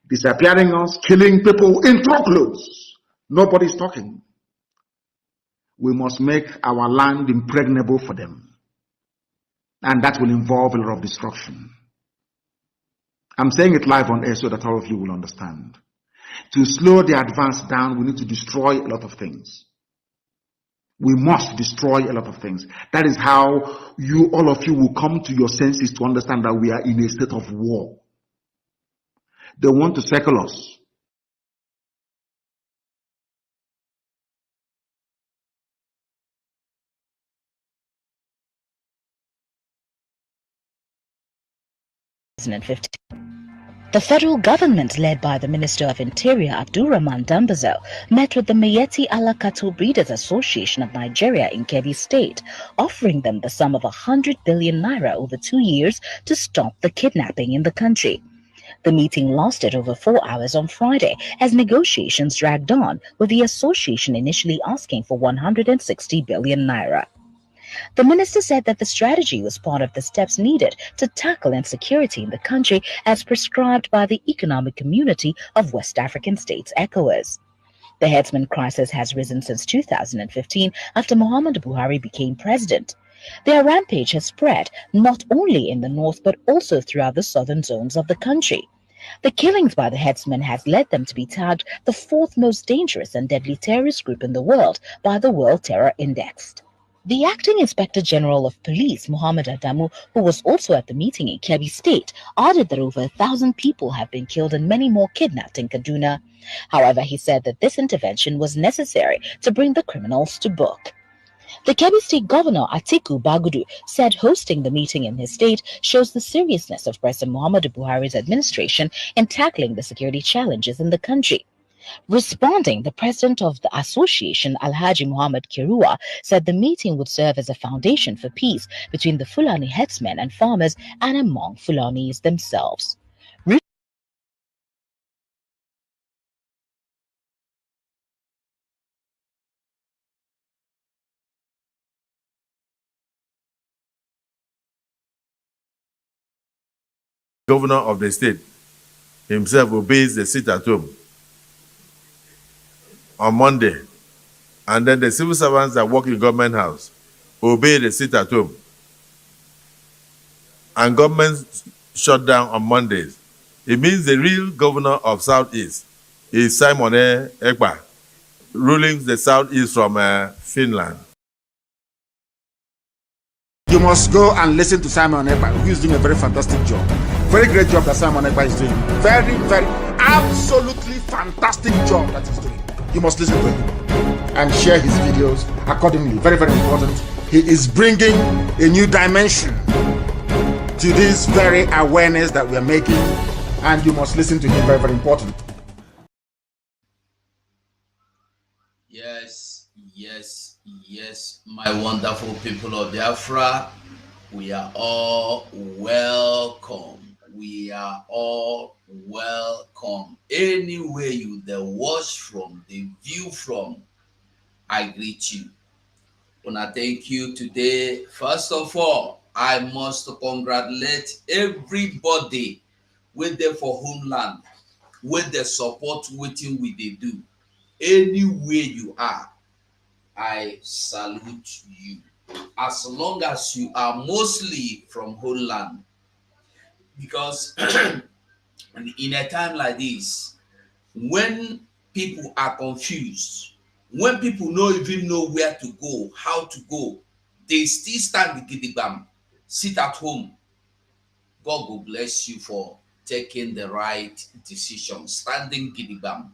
disappearing us, killing people in truckloads. Nobody's talking. We must make our land impregnable for them. And that will involve a lot of destruction. I'm saying it live on air so that all of you will understand. To slow the advance down, we need to destroy a lot of things. We must destroy a lot of things. That is how all of you will come to your senses to understand that we are in a state of war. They want to circle us. The federal government, led by the Minister of Interior Abdulrahman Dambazo, met with the Miyetti Allah Cattle Breeders Association of Nigeria in Kebbi State, offering them the sum of 100 billion naira over 2 years to stop the kidnapping in the country. The meeting lasted over 4 hours on Friday as negotiations dragged on, with the association initially asking for 160 billion naira. The minister said that the strategy was part of the steps needed to tackle insecurity in the country as prescribed by the Economic Community of West African States, ECOWAS. The herdsman crisis has risen since 2015 after Muhammadu Buhari became president. Their rampage has spread not only in the north but also throughout the southern zones of the country. The killings by the herdsmen has led them to be tagged the fourth most dangerous and deadly terrorist group in the world by the World Terror Index. The acting Inspector General of Police, Muhammad Adamu, who was also at the meeting in Kebbi State, added that over 1,000 people have been killed and many more kidnapped in Kaduna. However, he said that this intervention was necessary to bring the criminals to book. The Kebbi State Governor Atiku Bagudu said hosting the meeting in his state shows the seriousness of President Muhammadu Buhari's administration in tackling the security challenges in the country. Responding, the president of the association, Alhaji Muhammad Kirua, said the meeting would serve as a foundation for peace between the Fulani headsmen and farmers and among Fulanis themselves. Governor of the state himself obeys the sit at home on Monday, and then the civil servants that work in government house obey the sit at home, and government shut down on Mondays. It means the real governor of Southeast is Simon Ekpa, ruling the Southeast from Finland. You must go and listen to Simon Ekpa, who is doing a very fantastic job. Very great job that Simon Ekpa is doing. Very, very, absolutely fantastic job that he's doing. You must listen to him and share his videos accordingly. Very, very important. He is bringing a new dimension to this very awareness that we are making, and you must listen to him. Very, very important. Yes, my wonderful people of Biafra, we are all welcome. We are all welcome. Anywhere you the watch from, the view from, I greet you. And I thank you today. First of all, I must congratulate everybody with the for homeland, with the support waiting with they do. Anywhere you are, I salute you. As long as you are mostly from homeland, because in a time like this, when people are confused, when people don't even know where to go, how to go, they still stand the gidigam, sit at home. God will bless you for taking the right decision, standing gidigam.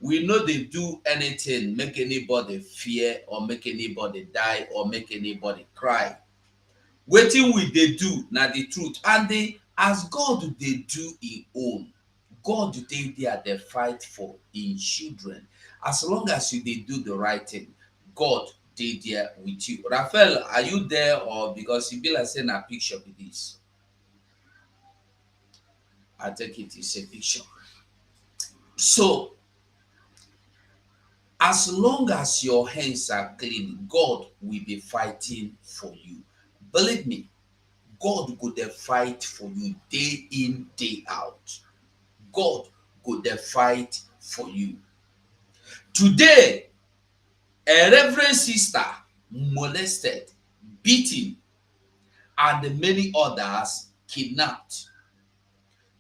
We know they do anything, make anybody fear or make anybody die or make anybody cry. Waiting with they do, now the truth. And they, as God they do in own. God they there they fight for in children. As long as you they do the right thing, God they there with you. Raphael, are you there, or because you be like saying a picture with this? I think it is a picture. So as long as your hands are clean, God will be fighting for you. Believe me, God will fight for you day in, day out. God go dey fight for you. Today, a reverend sister molested, beaten, and many others kidnapped.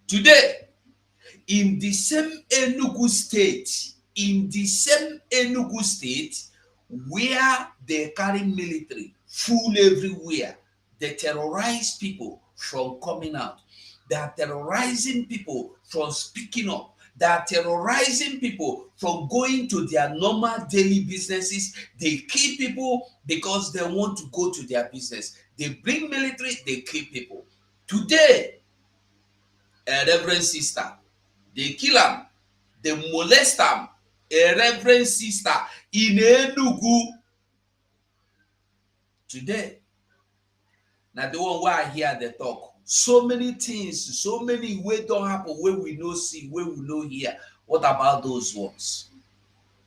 Today, in the same Enugu state, where they carry military full everywhere, they terrorize people from coming out. They are terrorizing people from speaking up. They are terrorizing people from going to their normal daily businesses. They kill people because they want to go to their business. They bring military, they kill people. Today, a reverend sister, they kill am, they molest am, a reverend sister in Enugu. Today, now the one where I hear the talk, so many things, so many way don't happen where we no see, where we no hear. What about those ones?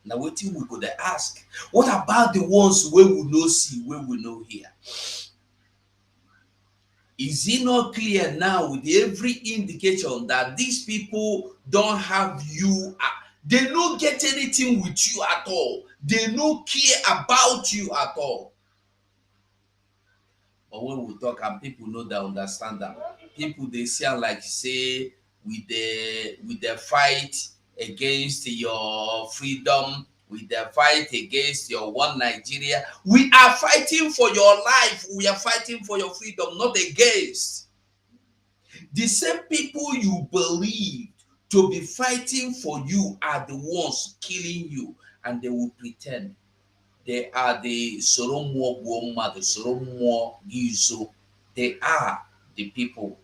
Now what thing we could ask? What about the ones where we no see, where we no hear? Is it not clear now with every indication that these people don't have you? They don't get anything with you at all. They don't care about you at all. But when we talk and people know that understand that, people they sound like say with the fight against your freedom, with the fight against your one Nigeria. We are fighting for your life. We are fighting for your freedom, not against. The same people you believe to be fighting for you are the ones killing you, and they will pretend they are the Soromo Woma, the Soromo Gizo. They are the people.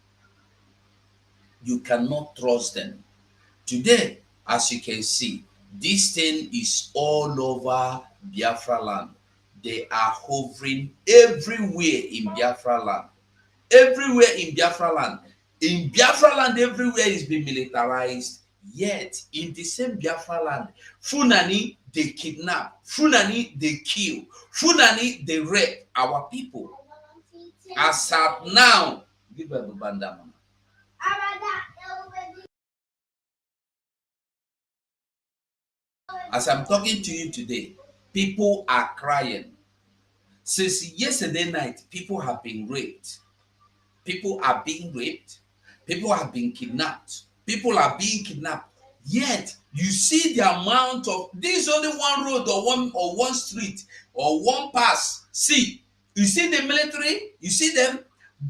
You cannot trust them. Today, as you can see, this thing is all over Biafra land. They are hovering everywhere in Biafra land. Everywhere in Biafra land. In Biafra land, everywhere is being militarized. Yet, in the same Biafra land, Fulani, they kidnap. Fulani, they kill. Fulani, they rape our people. As at now, give a banda. As I'm talking to you today, people are crying. Since yesterday night, people have been raped. People are being raped. People have been kidnapped. People are being kidnapped. Yet, you see the amount of, this is only one road or one street or one pass. See, you see the military, you see them,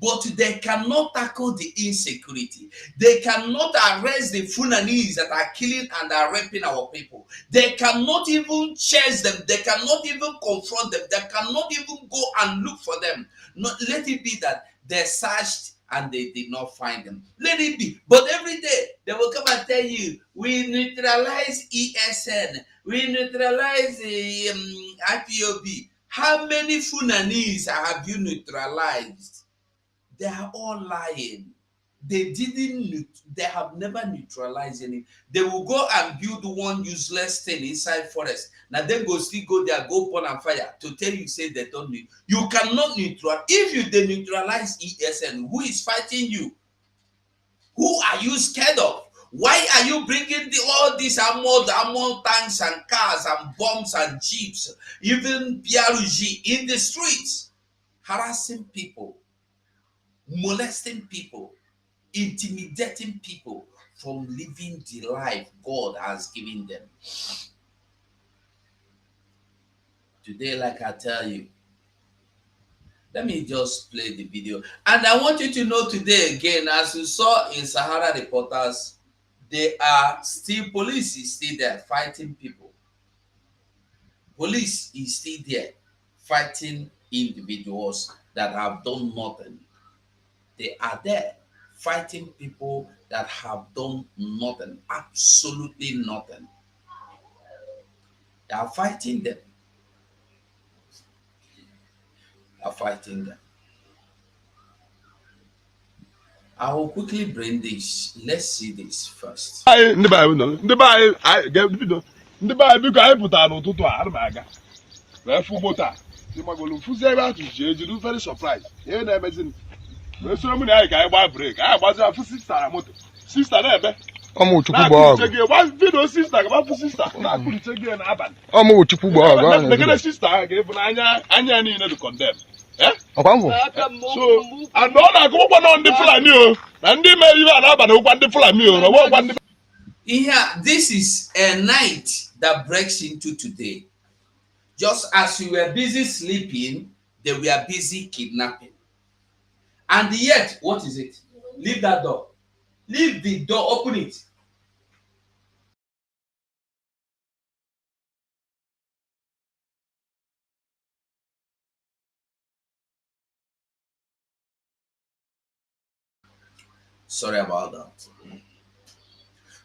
but they cannot tackle the insecurity. They cannot arrest the Fulanies that are killing and are raping our people. They cannot even chase them. They cannot even confront them. They cannot even go and look for them. Let it be that they searched and they did not find them. Let it be. But every day, they will come and tell you, we neutralize ESN. We neutralize the IPOB. How many Fulanese have you neutralized? They are all lying. They have never neutralized any. They will go and build one useless thing inside forest. Now then go there, go burn and fire to tell you, say they don't need. You cannot neutralize. If you deneutralize ESN, who is fighting you? Who are you scared of? Why are you bringing all these armored tanks and cars and bombs and jeeps, even PRG in the streets, harassing people, molesting people, intimidating people from living the life God has given them? Today, like I tell you, let me just play the video. And I want you to know today again, as you saw in Sahara Reporters, police is still there fighting people. Police is still there fighting individuals that have done nothing. They are there fighting people that have done nothing, absolutely nothing. They are fighting them. They are fighting them. I will quickly bring this. Let's see this first. Ndị be biko anyị pụtara n'ụtụtụ a ana m aga wee fụ moto a ịmagolu mfụzi ebe atụ ji ejiri very surprise ihe na-emezi m wee soro m na anyị ka anyị gbaa breki anyị gbaziri afụ sista na moto sista na-ebe One video sister, sister. The sister gave Anya to condemn. Eh? So, and all I go on the Fulani, and they may even have the Fulani. Yeah, this is a night that breaks into today. Just as we were busy sleeping, they were busy kidnapping. And yet, what is it? Leave that door. Leave the door, open it. Sorry about that.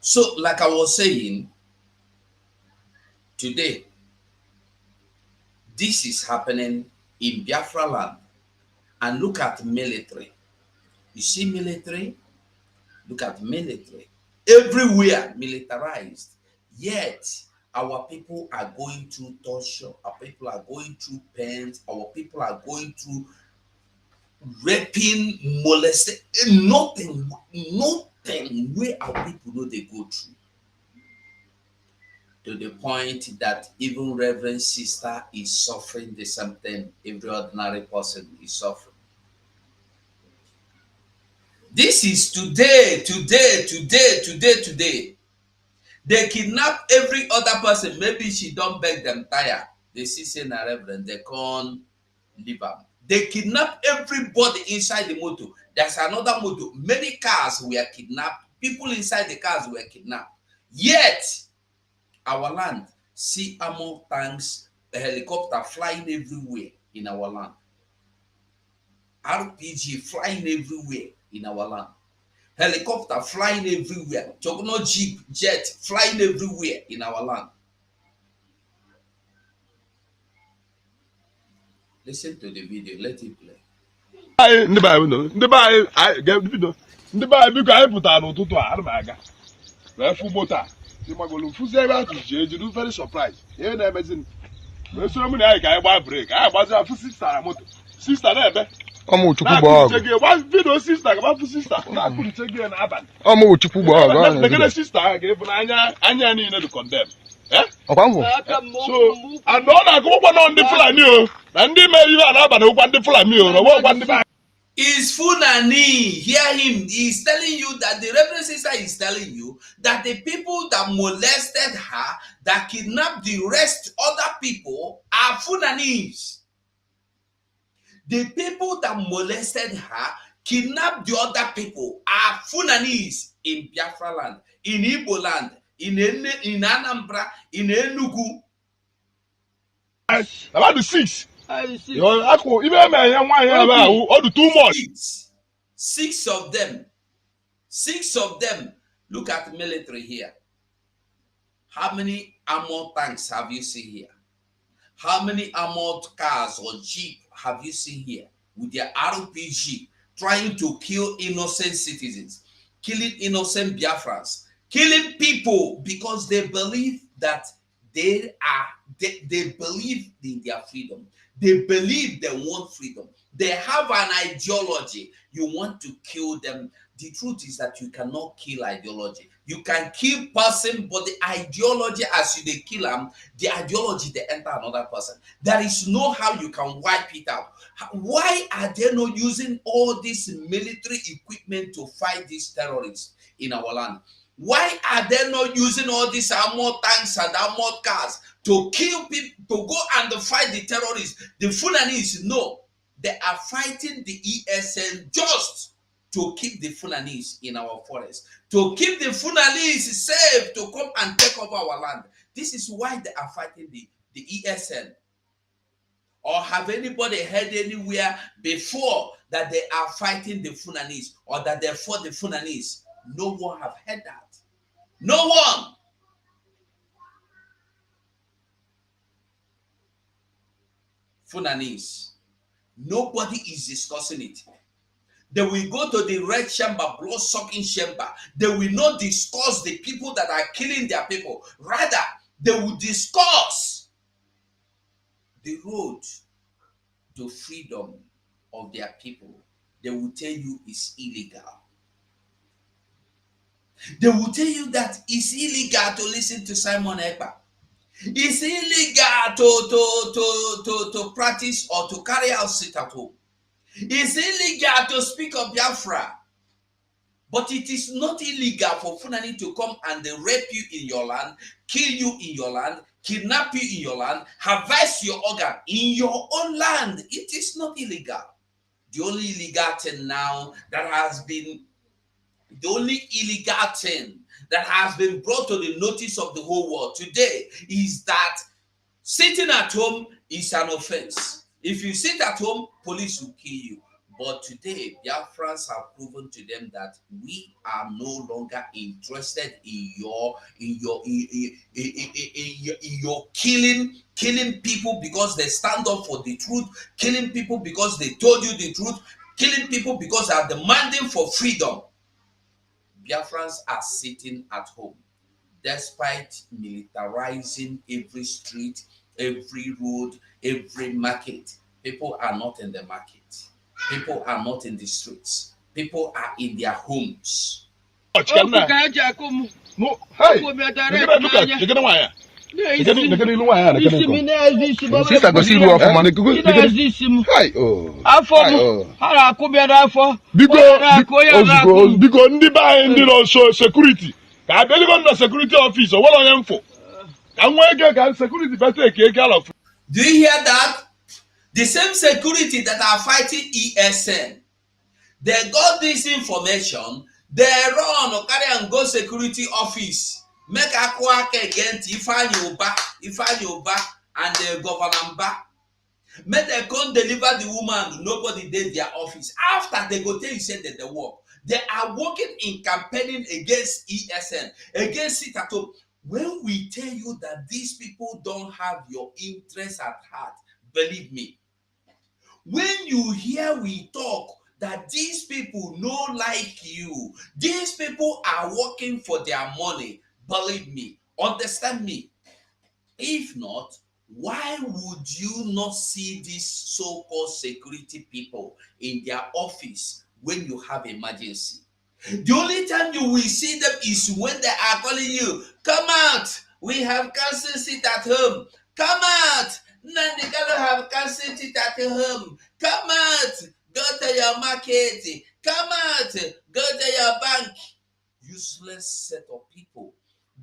So, like I was saying, today, this is happening in Biafra land. And look at military. You see military? Look at military. Everywhere militarized. Yet, our people are going through torture. Our people are going through pains. Our people are going through raping, molesting. Nothing where our people know they go through. To the point that even Reverend Sister is suffering the same thing every ordinary person is suffering. This is today. They kidnap every other person. Maybe she don't beg them tire. They see say na Reverend, they can't leave them. They kidnap everybody inside the motor. There's another motor. Many cars were kidnapped. People inside the cars were kidnapped. Yet, our land, see ammo tanks, a helicopter flying everywhere in our land. RPG flying everywhere in our land. Helicopter flying everywhere. Juggernaut jeep, jet flying everywhere in our land. Listen to the video. Let it play. Ndị be anyị biko anyị pụtara n'ụtụtụ a ana m aga wee fụ moto a ịmagolu mfụzi ebe atụ ji ejiru very surprise ihe na-emezi wee soro m na anyị ka anyị gbaa breki anyị gbazi afụ sista na moto sista na-ebe video sista gabafụ sista na-akụriche gị n'abalị megide sista ahụ ga-ebu na anya niile dị condemn. So, and all I go on the Fulani, and they may even have the Fulani. Is Fulani, hear him. He's telling you that the Reverend Sister is telling you that the people that molested her, that kidnapped the rest other people, are Fulanies. The people that molested her, kidnapped the other people, are Fulanies in Biafra land, in Igbo land, in Anambra, in Enugu. About the six. Six of them. Six of them. Look at the military here. How many armored tanks have you seen here? How many armored cars or jeep have you seen here with their RPG trying to kill innocent citizens, killing innocent Biafrans, killing people because they believe that they believe in their freedom. They believe they want freedom. They have an ideology. You want to kill them. The truth is that you cannot kill ideology. You can kill person, but the ideology, as you they kill them, the ideology they enter another person. There is no how you can wipe it out. Why are they not using all this military equipment to fight these terrorists in our land? Why are they not using all these armored tanks and armored cars to kill people, to go and fight the terrorists? The Fulanies, no. They are fighting the ESN just to keep the Fulanies in our forest, to keep the Fulanies safe to come and take over our land. This is why they are fighting the ESN. Or have anybody heard anywhere before that they are fighting the Fulanies or that they fought the Fulanies? No one have heard that. No one. Fulanies. Nobody is discussing it. They will go to the red chamber, blood-sucking chamber. They will not discuss the people that are killing their people. Rather, they will discuss the road to freedom of their people. They will tell you it's illegal. They will tell you that it's illegal to listen to Simon Ekpa. It's illegal to practice or to carry out sit at home. It's illegal to speak of Biafra. But it is not illegal for Fulani to come and rape you in your land, kill you in your land, kidnap you in your land, harvest your organ in your own land. It is not illegal. The only illegal thing now that has been, brought to the notice of the whole world today is that sitting at home is an offense. If you sit at home, police will kill you. But today, BIAFRANS have proven to them that we are no longer interested in your killing people because they stand up for the truth, killing people because they told you the truth, killing people because they are demanding for freedom. BIAFRANS are sitting at home, despite militarizing every street, every road, every market. People are not in the market. People are not in the streets. People are in their homes. No, hey, security. Security officer. Do you hear that? The same security that are fighting ESN, they got this information, they run or carry and go security office, make a quack against Ifeanyi Uba and the governor back. Make they come deliver the woman, nobody did their office. After they go tell you said that they work. They are working in campaigning against ESN, against it at home. When we tell you that these people don't have your interest at heart, believe me. When you hear we talk that these people no like you, these people are working for their money, believe me, understand me. If not, why would you not see these so-called security people in their office when you have emergency? The only time you will see them is when they are calling you, come out, we have cancer seat at home, come out. No, they gotta have cancer seat at home. Come out, go to your market. Come out, go to your bank. Useless set of people.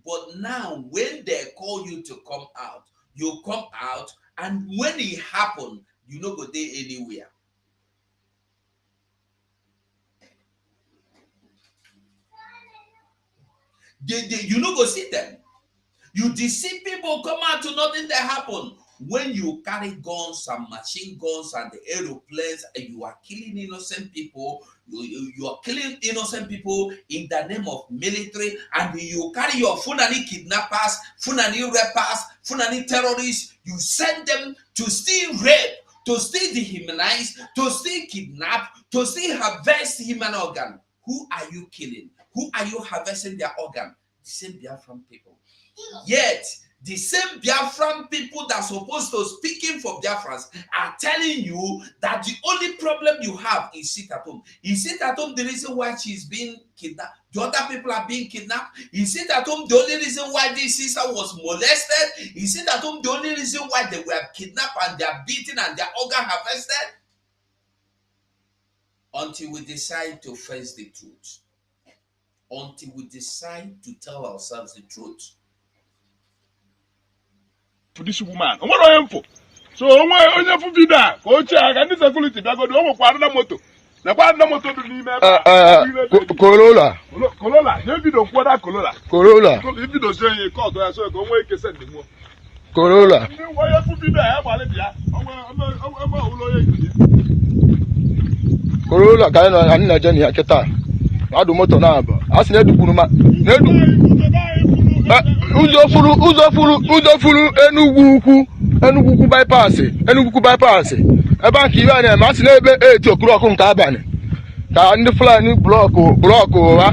But now, when they call you to come out, you come out, and when it happens, you no go there anywhere. You no go see them. You deceive people, come out to nothing that happen. When you carry guns and machine guns and the aeroplanes and you are killing innocent people, you are killing innocent people in the name of military, and you carry your Fulani kidnappers, Fulani rappers, Fulani terrorists, you send them to still rape, to still dehumanize, to still kidnap, to still harvest human organ. Who are you killing? Who are you harvesting their organ? The same Biafran people. Yet, the same Biafran people that are supposed to speaking for Biafrans are telling you that the only problem you have is sit at home. Is sit at home the reason why she's being kidnapped? The other people are being kidnapped? Is sit at home the only reason why this sister was molested? Is sit at home the only reason why they were kidnapped and they are beaten and their organ harvested? Until we decide to face the truth. Until we decide to tell ourselves the truth. For this woman, what are you for? So, when you for vida, coach, I can security. I go to another motor. The partner motor to me, Corolla. Maybe don't quarter Corolla. If you don't say you call, so go away, can send them more. Corolla. Why you for vida? Corolla, can I join here? Keta. I do motor now. Ask Nedu Punuma. Uzofulu Enugu bypass. Eba kiwa na masi na ebe 8 o'clock nke abani. Ka ndị Fulani block wa.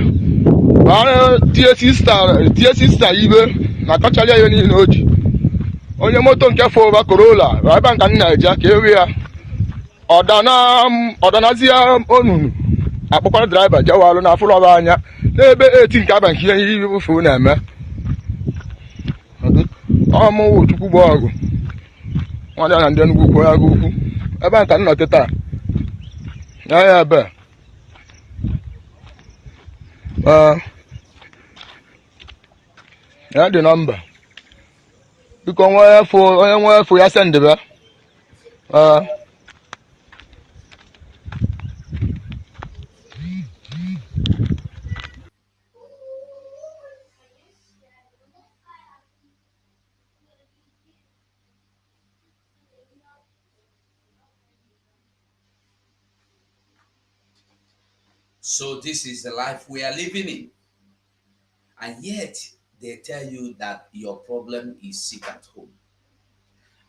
Ba TSC star ibe na kachali ya ni oji. Onye moto nke fo Corolla, eba nka nna eja ka ewe ya. Odana zia onunu. Akpọkwara driver jawalu na afụlọ anya ebe 18 ka aba nke ihe ibufe na-eme ọmụwụ Chukwu gba ọgụ nwanne ya na ndị Enugu ukwu ya gị ukwu ebe a ka m nọ kịta ya ebe ya dị nọmba biko onye nwe efu ya sendebe So this is the life we are living in. And yet, they tell you that your problem is sit at home.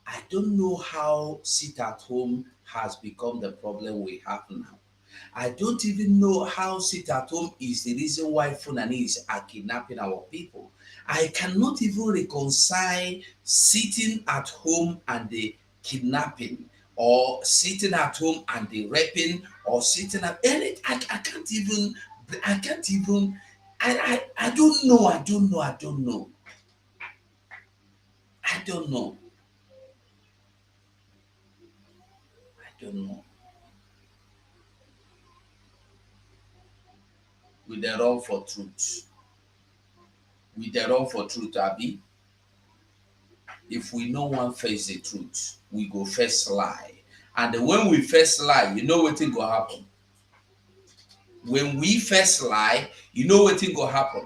I don't know how sit at home has become the problem we have now. I don't even know how sit at home is the reason why Fulanies are kidnapping our people. I cannot even reconcile sitting at home and the kidnapping, or sitting at home and the raping, or sitting at any. I can't even. I don't know. I don't know. We dey run for truth. Abi. If we no one face the truth, we go first lie. And when we first lie, you know what go happen. When we first lie, you know what go happen.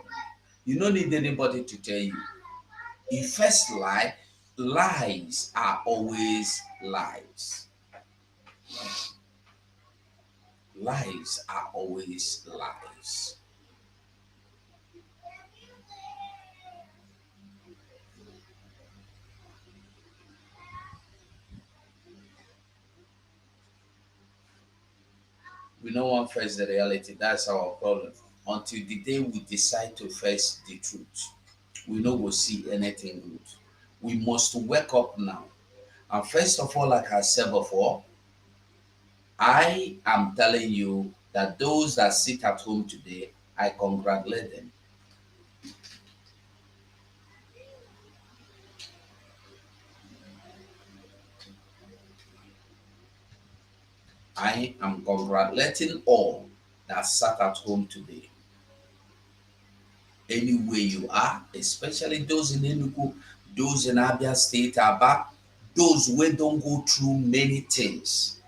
You don't need anybody to tell you. If first lie, lies are always lies. Lies are always lies. We no one face the reality. That's our problem. Until the day we decide to face the truth, we no go see anything good. We must wake up now. And first of all, like I said before, I am telling you that those that sit at home today, I congratulate them. I am congratulating all that sat at home today. Anywhere you are, especially those in Enugu, those in Abia State, Aba, those who don't go through many things.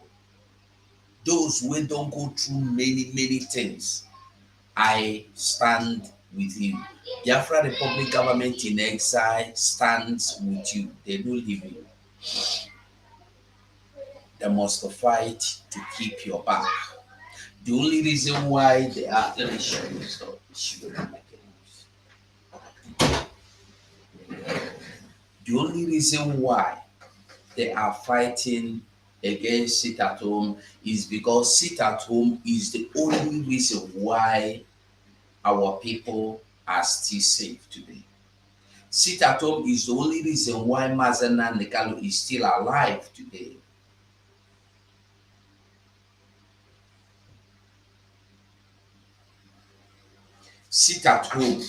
Those who don't go through many things. I stand with you. Biafra Republic government in exile stands with you. They don't leave you. They must fight to keep your back. The only reason why they are, let me show you stuff. The only reason why they are fighting against sit at home is because sit at home is the only reason why our people are still safe today. Sit at home is the only reason why Mazana Nekalo is still alive today. Sit at home.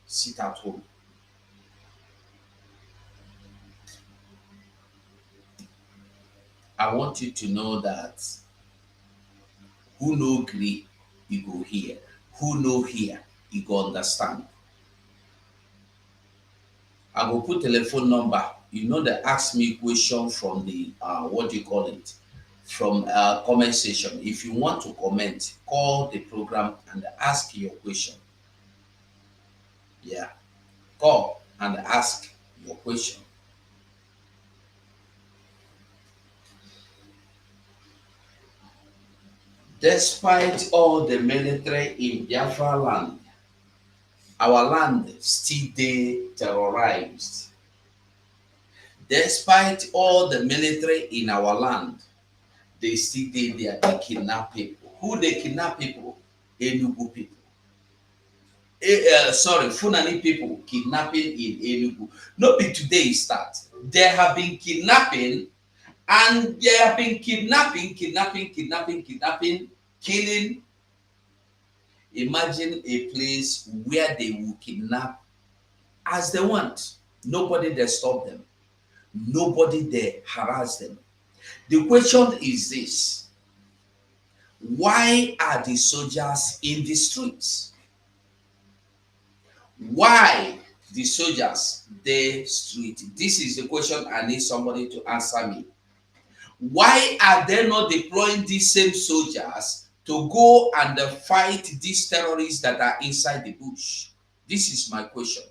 Sit at home. I want you to know that who no agree, you go hear. Who no hear, you go understand. I go put telephone number. You know, they ask me question from the what do you call it? From comment section. If you want to comment, call the program and ask your question. Yeah, call and ask your question. Despite all the military in Biafra land, our land still dey terrorized. Despite all the military in our land, they still dey there, they kidnap people. Who they kidnap people? Enugu people. Fulani people kidnapping in Enugu. Not be today start. They have been kidnapping, and they have been kidnapping, killing Imagine a place where they will kidnap as they want. Nobody there stop them. Nobody there harass them. The question is this: why are the soldiers in the streets? Why the soldiers the street? This is the question I need somebody to answer me. Why are they not deploying these same soldiers to go and fight these terrorists that are inside the bush? This is my question.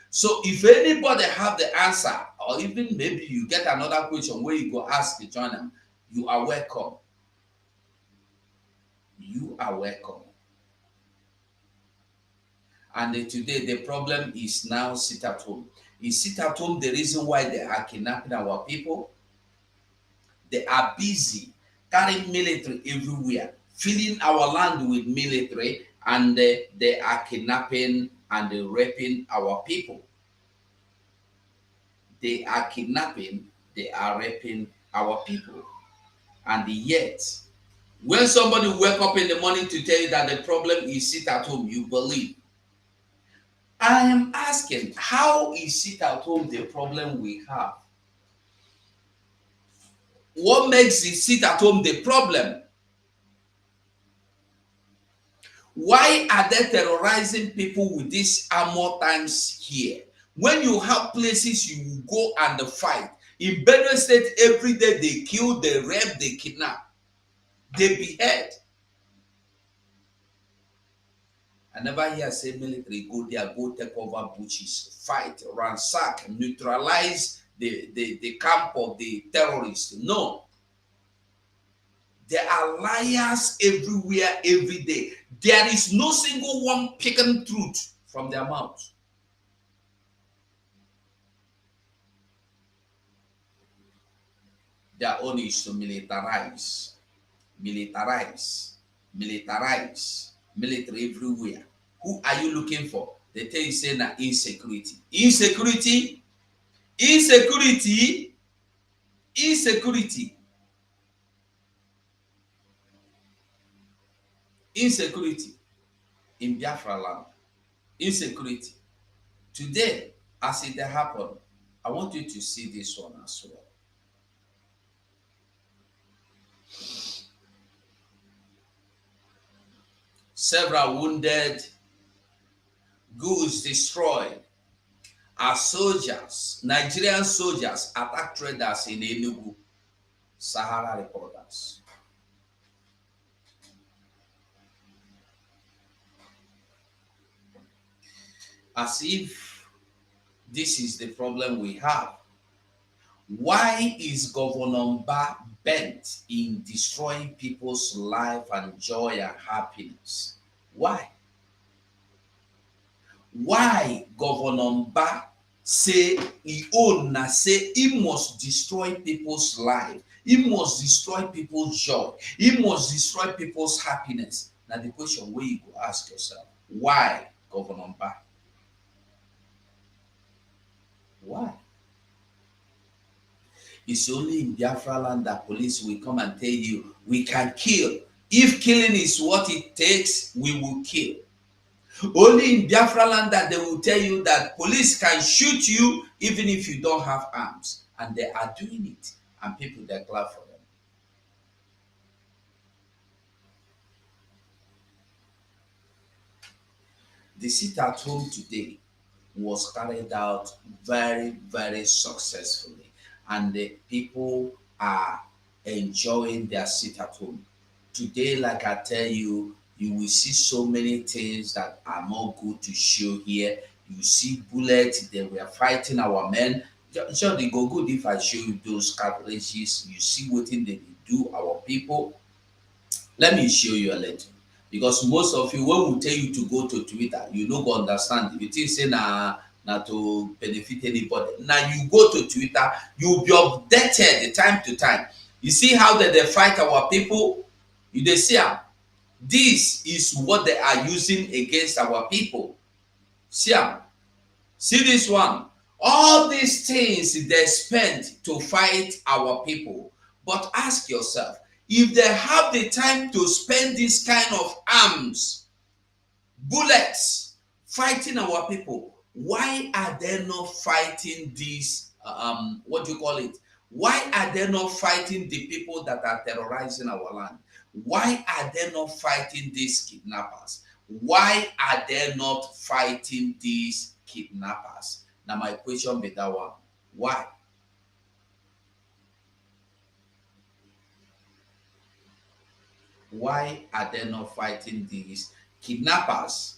So if anybody have the answer, or even maybe you get another question where you go ask the joiner, you are welcome. You are welcome. And today the problem is now sit at home. Is sit at home the reason why they are kidnapping our people? They are busy carrying military everywhere, filling our land with military, and they are kidnapping and raping our people. They are kidnapping, they are raping our people. And yet, when somebody wake up in the morning to tell you that the problem is sit at home, you believe. I am asking, how is sit at home the problem we have? What makes the sit at home the problem? Why are they terrorizing people with these armor tanks here? When you have places you go and fight. In Benue State, every day they kill, they rape, they kidnap, they behead. I never hear say military go there, go take over bushes, fight, ransack, neutralize the camp of the terrorists. No. There are liars everywhere, every day. There is no single one picking truth from their mouth. Their own is to militarize, militarize, militarize, military everywhere. Who are you looking for? They tell you say na insecurity. Insecurity, insecurity, insecurity. Insecurity in Biafra land. Insecurity. Today, as it happened, I want you to see this one as well. Several wounded, goods destroyed as soldiers, Nigerian soldiers attack traders in Enugu. Sahara reporters. As if this is the problem we have. Why is Governor Mba bent in destroying people's life and joy and happiness? Why? Why Governor Mba say he own na say he must destroy people's life, he must destroy people's joy, he must destroy people's happiness? Now the question where you go ask yourself, why Governor Mba? Why? It's only in Biafra land that police will come and tell you, we can kill. If killing is what it takes, we will kill. Only in Biafra land that they will tell you that police can shoot you even if you don't have arms. And they are doing it. And people, they clap for them. The sit at home today was carried out very, very successfully. And the people are enjoying their sit at home. Today, like I tell you, you will see so many things that are not good to show here. You see bullets, they were fighting our men. Sure, they go good if I show you those calculations. You see what they do our people. Let me show you a little. Because most of you, when we tell you to go to Twitter, you don't go understand. You think say na to benefit anybody. Now you go to Twitter, you'll be updated time to time. You see how they fight our people? You they see how this is what they are using against our people. See how? See this one. All these things they spent to fight our people. But ask yourself, If they have the time to spend this kind of arms, bullets, fighting our people, why are they not fighting these, what do you call it? Why are they not fighting the people that are terrorizing our land? Why are they not fighting these kidnappers? Why are they not fighting these kidnappers? Now my question be that one. Why? Why are they not fighting these kidnappers?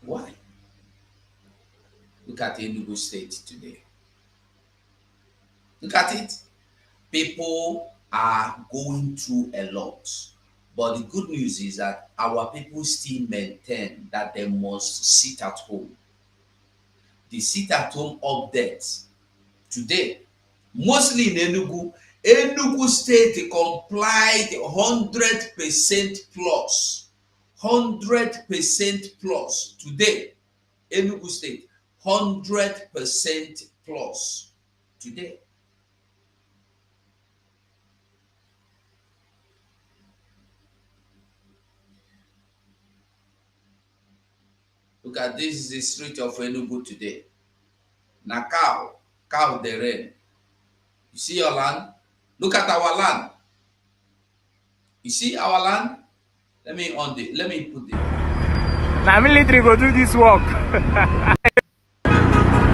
Why? Look at Enugu State today. Look at it. People are going through a lot. But the good news is that our people still maintain that they must sit at home. The sit at home updates today, mostly in Enugu. Enugu State complied 100% plus. 100% plus today. Enugu State, 100% plus today. Look at this is the street of Enugu today. Now cow the rain. You see your land? Look at our land. You see our land? Let me put it. Now military go do this work.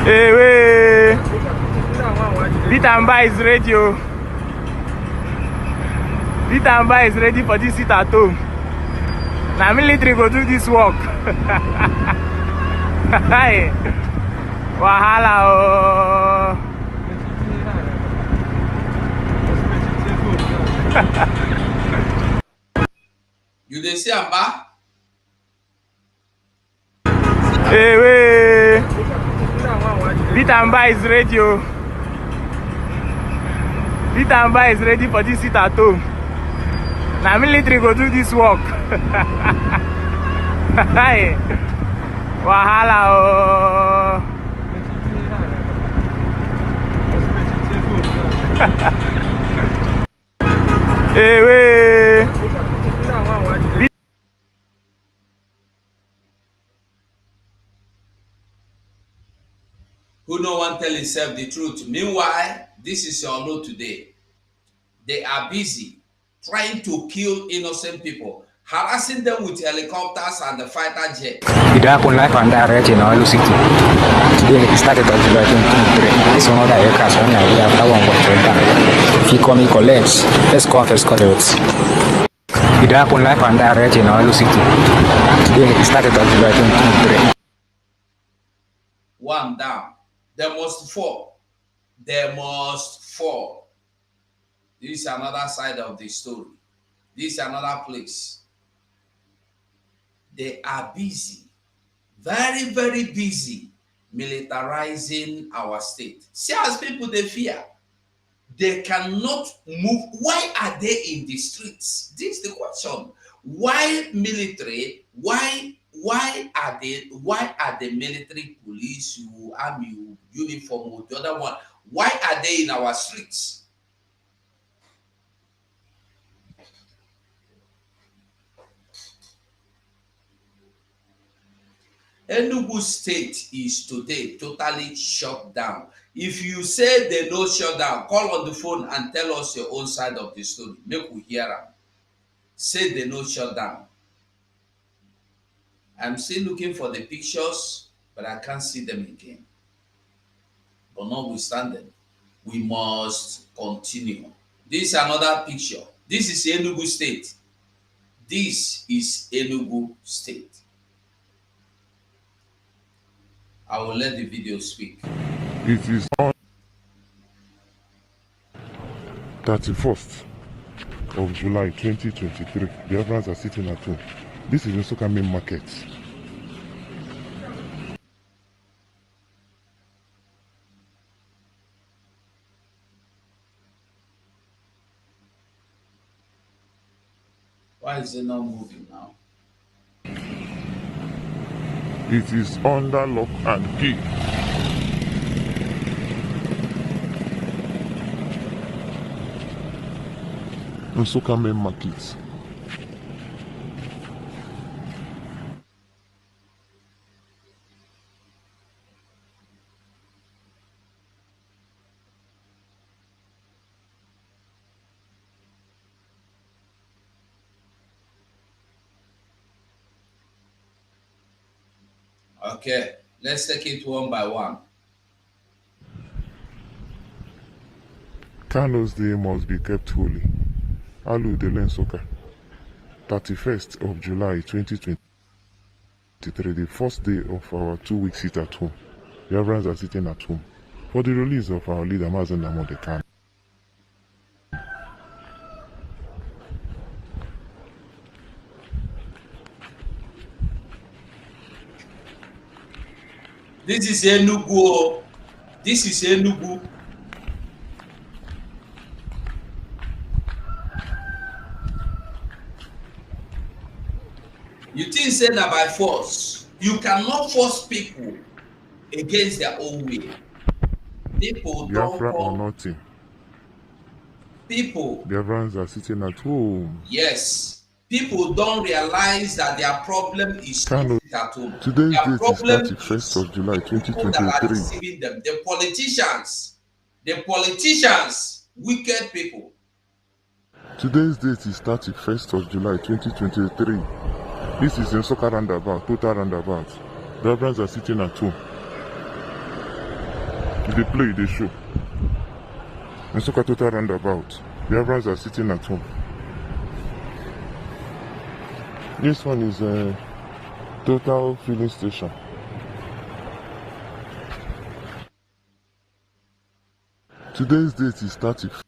Hey, wait. Bitamba is ready. Bitamba is ready for this sit at home. Now military go do this work. Hey. Wahala oh. You dey see Amba? Hey, wait. Bitamba is ready. Bitamba is ready for this sit at home. Now military go do this work. Hey. Wahala oh. Hey, wait. Who no one tell himself the truth. Meanwhile, this is your law today. They are busy trying to kill innocent people, harassing them with helicopters and the fighter jet. It happened live and direct in Oil City. Today it started on July 23. This one of the aircraft one idea after one got shot down. If you come, he collects. Let's go first cut it. It happened live and direct in Oil City. Today it started on July 23. One down. They must fall. They must fall. This is another side of the story. This is another place. They are busy, very, very busy, militarizing our state. See, as people, they fear. They cannot move. Why are they in the streets? This is the question. Why military? Why are the military, police, army, uniform, the other one? Why are they in our streets? Enugu State is today totally shut down. If you say they no shut down, call on the phone and tell us your own side of the story. Make we hear them. Say they no shut down. I'm still looking for the pictures, but I can't see them again. But notwithstanding, we must continue. This is another picture. This is Enugu State. This is Enugu State. I will let the video speak. It is on 31st of July 2023. BIAFRANS are sitting at home. This is Nsukka main market. Why is it not moving now? It is under lock and key. Nsukka main market. Okay, let's take it one by one. Kano's Day must be kept holy. Alu Dele Nsukka. 31st of July 2023, the first day of our 2-week sit at home. Biafrans are sitting at home for the release of our leader Mazen Nnamdi Kanu. This is Enugu. This is Enugu. You think say that by force? You cannot force people against their own will. People Biafra don't or come. nothing. People. Biafrans are sitting at home. Yes. People don't realize that their problem is Kano, at home. today's Their date is problem 31st of July people that are 2023. deceiving them. The politicians, wicked people. Today's date is 31st of July 2023. This is Nsukka roundabout, total roundabout. Biafrans are sitting at home. They play, they show. Nsukka total roundabout. Biafrans are sitting at home. This one is a total filling station. Today's date is 31st.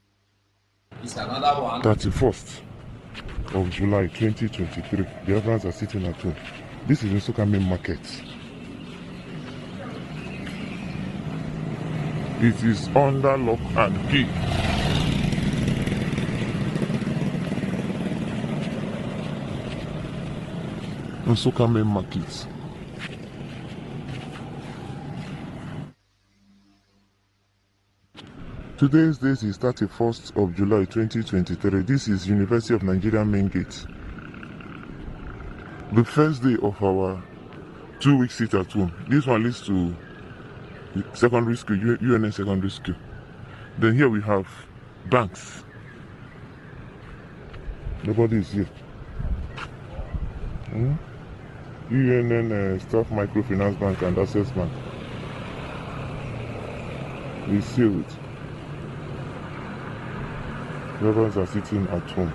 It's another one. 31st of July 2023. The Biafrans are sitting at home. This is Nsukka main market. It is under lock and key. Nsukka main market. Today's date is 31st of July 2023. This is University of Nigeria main gate. The first day of our 2-week sit at home. This one leads to secondary school, UNN secondary school. Then here we have banks. Nobody is here. UNN Staff Microfinance Bank and Access Bank. We seal it. Reverends are sitting at home.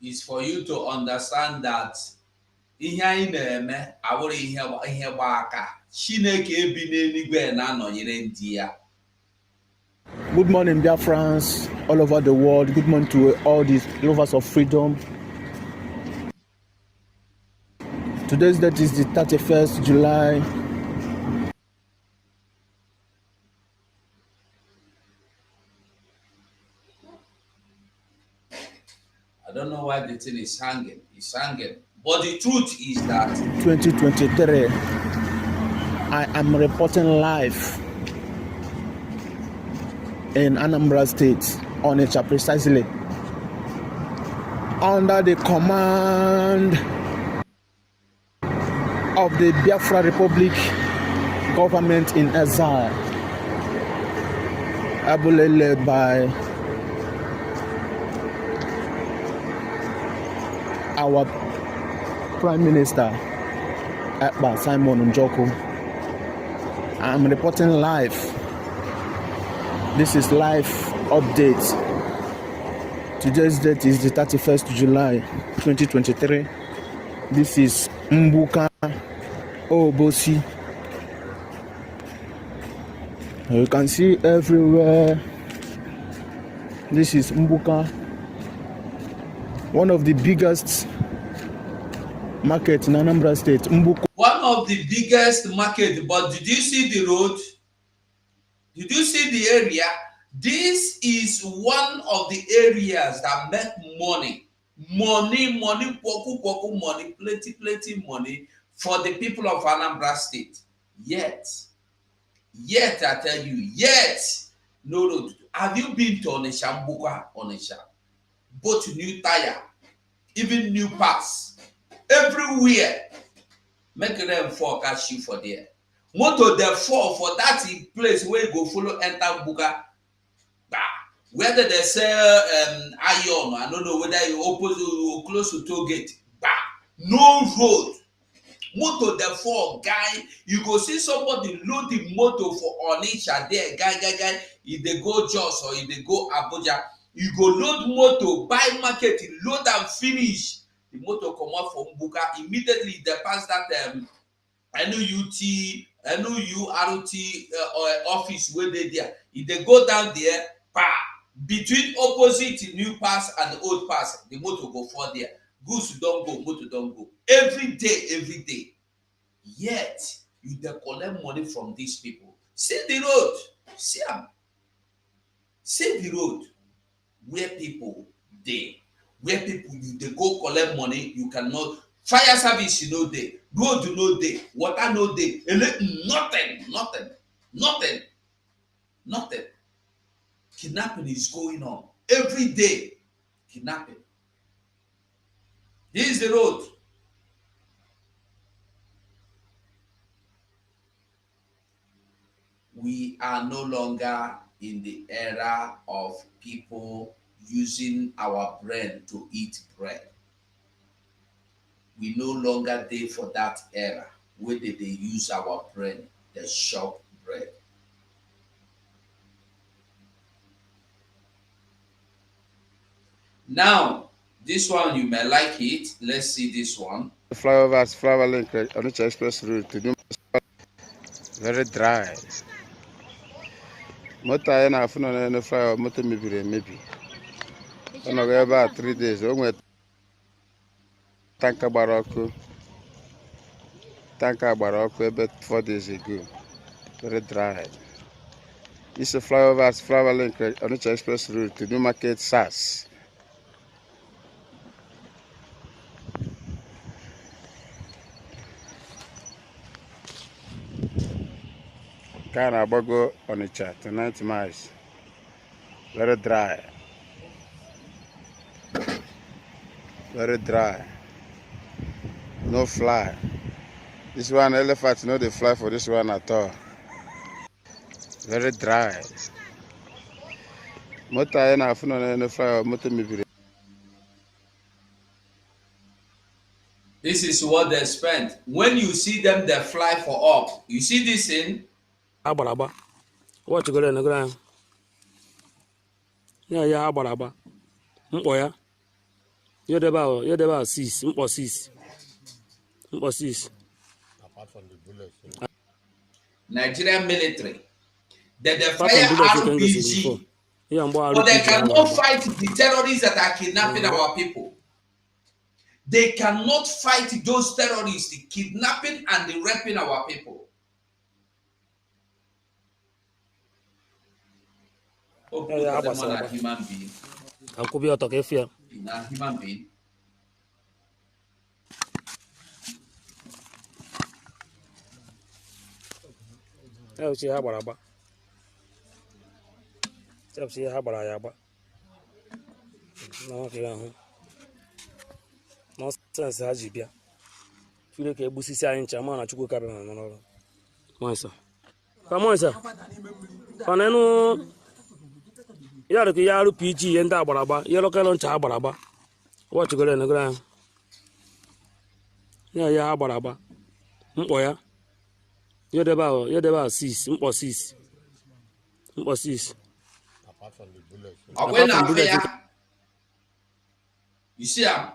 Is for you to understand that ihe anyị na-eme abụrụ ihe gba aka. Chineke ebi n'eluigwe na-anọnyere ndị ya. Good morning, BIAFRANS all over the world. Good morning to all these lovers of freedom. Today's date is the 31st July. I don't know why the thing is hanging. It's hanging. But the truth is that 2023. I am reporting live in Anambra State, Onitsha precisely, under the command of the Biafra Republic government in exile, ably led by our Prime Minister Simon Njoku. I'm reporting live. This is live update. Today's date is the 31st July 2023. This is Mbuka Obosi. You can see everywhere. This is Mbuka, one of the biggest markets in Anambra State. Mbuka. one of the biggest market, but did you see the road? Did you see the area? This is one of the areas that make money money, poku money, plenty money for the people of Anambra State. Yet, I tell you, no. Have you been to Onisha, Mbuka, Onisha? Both new tire, even new pass, everywhere. Make them forecast you for there. Moto the fall for that place where you go follow enter Buka. Whether they sell iron, I don't know whether you opposite or close to toll gate. No road. Moto the fall guy, you go see somebody load the motor for Onitsha there, guy. If they go Jos or if they go Abuja, you go load motor, buy market, load and finish. The motor come out from Buka immediately. They pass that NURT office where they there. If they go down there, between opposite new pass and the old pass, the motor go for there. Goods don't go, motor don't go. Every day. Yet you dey collect money from these people. See the road. See the road where people dey. Where people you dey go collect money, you cannot. Fire service you know dey, road you know dey, water no dey, nothing. Kidnapping is going on every day. Kidnapping. This is the road. We are no longer in the era of people using our brain to eat bread. We no longer there for that era where they use our brain, the shop bread. Now, this one you may like it. Let's see this one. Flyovers, flower link, Onitsha Express route to do very dry. Motor I na fun on the flyover, motor maybe. I know about 3 days. I went tanker baroko about 4 days ago. Very dry. It's a flyovers, flower link, Onitsha Express route to do market SAS. Kind of go Onitsha to 90 miles. Very dry. No fly. This one elephant no they fly for this one at all. Very dry. Motor I na fun on the fly motor maybe. This is what they spent. When you see them, they fly for up. You see this in Abaraba. What you got in the ground? Yeah, Abaraba. Mpoya. You're about 6. Apart from the bullets. Nigerian military. They fire RPG. But they cannot fight the terrorists that are kidnapping our people. They cannot fight those terrorists kidnapping and raping our people. A human being. I could be a talk if you A human being. I'll see how about no, okay, nonsense, Hajibia. Feel like a bussy sign, Chaman, Chuku Cabin. Monster. Come on, sir. Paneno Yaru PG and Dabaraba, Yellow Calon Chabaraba. What you got in the ground? Yeah, Baraba. Mpoya. You're about 6. Apart from the bullets. You see him?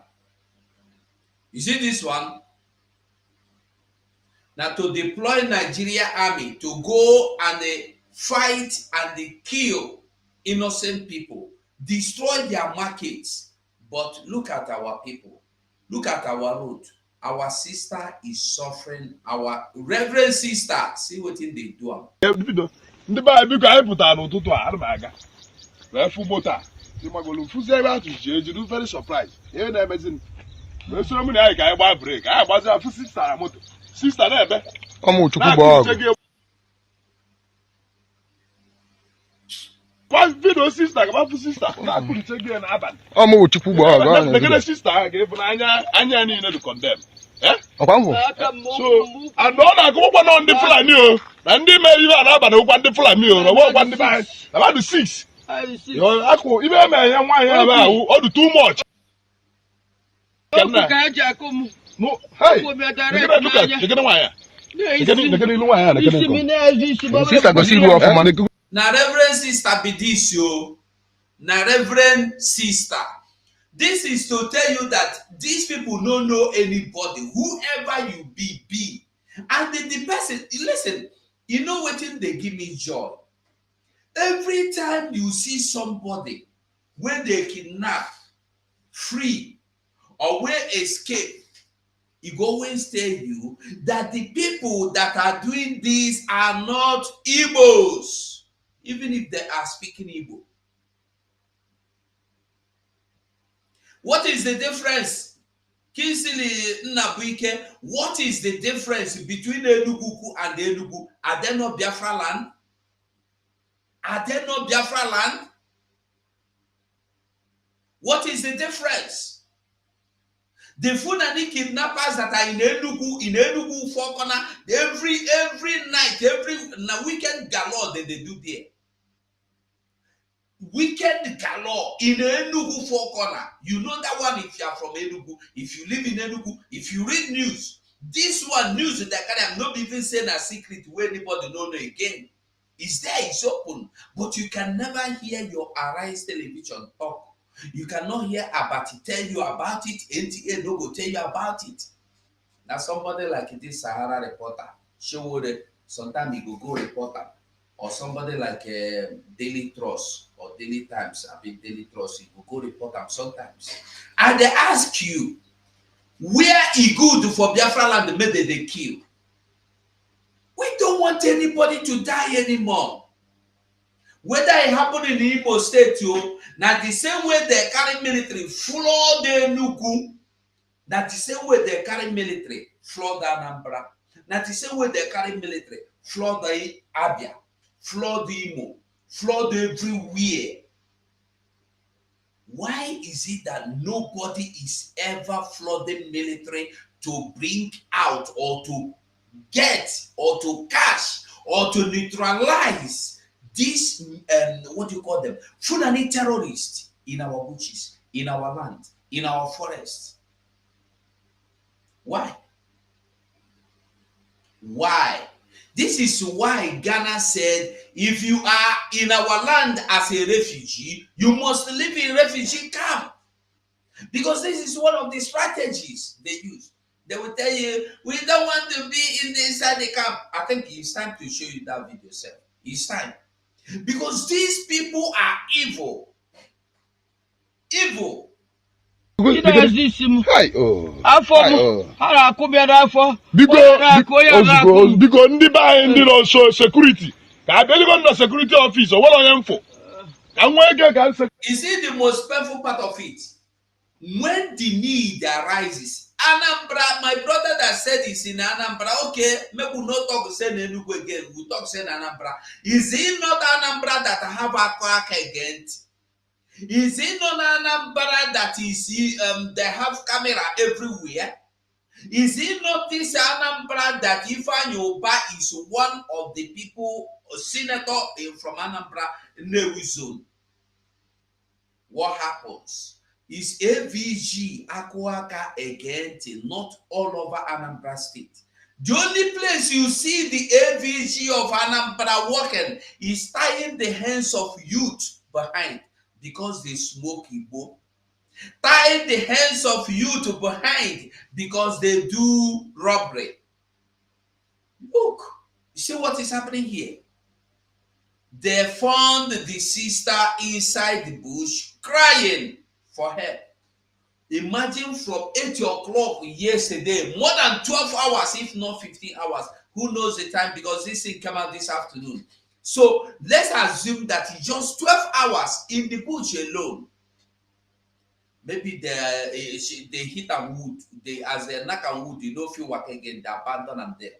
You see this one? Now to deploy Nigeria army to go and fight and kill innocent people, destroy their markets. But look at our people. Look at our road. Our sister is suffering. Our reverend sister, see what they do. The Bible I put on to Armaga. Where for motor? Timagolu Fuseba to Jay, you very surprised. Here, there is so many I buy break. I was a sister. Sister, never. One video sister, about sister. I couldn't take you an aban. The sister I gave Anya need to condemn. So, I don't know on the Fulani, and they may even have an open the Fulani or one device about the 6. You know, even man, why or too much. No, hey, look at wire. Now, Reverend Sister Bidisio, now Reverend Sister. This is to tell you that these people don't know anybody, whoever you be. And the person, listen, you know what they give me joy? Every time you see somebody, when they kidnap, free, or when escape, it always tell you that the people that are doing this are not Igbos, even if they are speaking Igbo. What is the difference? Kinsili Nnabuike, what is the difference between Enugu and Enugu? Are they not Biafra land? Are they not Biafra land? What is the difference? The Fulani kidnappers that are in Enugu Four Corner, every night, every weekend galore they do there. Weekend galore in Enugu Four Corner. You know that one if you are from Enugu, if you live in Enugu, if you read news, this one news that I'm not even saying a secret where anybody don't know again. It's there, it's open, but you can never hear your Arise television talk. You cannot hear Abati tell you about it. NTA no go tell you about it. Now somebody like this Sahara reporter, show it. Sometimes he go reporter, or somebody like Daily Trust or Daily Times. I mean Daily Trust, he go report them sometimes. And they ask you, where is good for Biafra land the they kill? We don't want anybody to die anymore. Whether it happened in the Igbo state, now the same way they carry military, flood the Enugu, now the same way they carry military, flood the Anambra, now the same way they carry military, flood the Abia, flood the Imo, flood everywhere. Why is it that nobody is ever flooding military to bring out or to get or to catch or to neutralize these, what do you call them? Fulani terrorists in our bushes, in our land, in our forests. Why? Why? This is why Ghana said, if you are in our land as a refugee, you must live in refugee camp. Because this is one of the strategies they use. They will tell you, we don't want to be inside the camp. I think it's time to show you that video, sir. It's time. Because these people are evil. Evil. Because ndị be anyị ndị nọ so security ka abịa na security office or what I am for. You see the most painful part of it? When the need arises, Anambra, my brother that said is in Anambra, okay, maybe we'll not talk say Enugu again, we'll talk say Anambra. Is it not Anambra that have a quack against? Is it not Anambra that is they have camera everywhere? Is it not this Anambra that Ifeanyi Uba is one of the people, senator from Anambra, Nnewi zone? What happens? Is AVG Akwaka against not all over Anambra State? The only place you see the AVG of Anambra working is tying the hands of youth behind because they smoke Igbo. Tying the hands of youth behind because they do robbery. Look, you see what is happening here? They found the sister inside the bush crying for help. Imagine from 8 o'clock yesterday, more than 12 hours, if not 15 hours. Who knows the time? Because this thing came out this afternoon. So let's assume that it's just 12 hours in the bush alone. Maybe they hit a wood. As they knock on wood, you know, if you work again, they abandon them there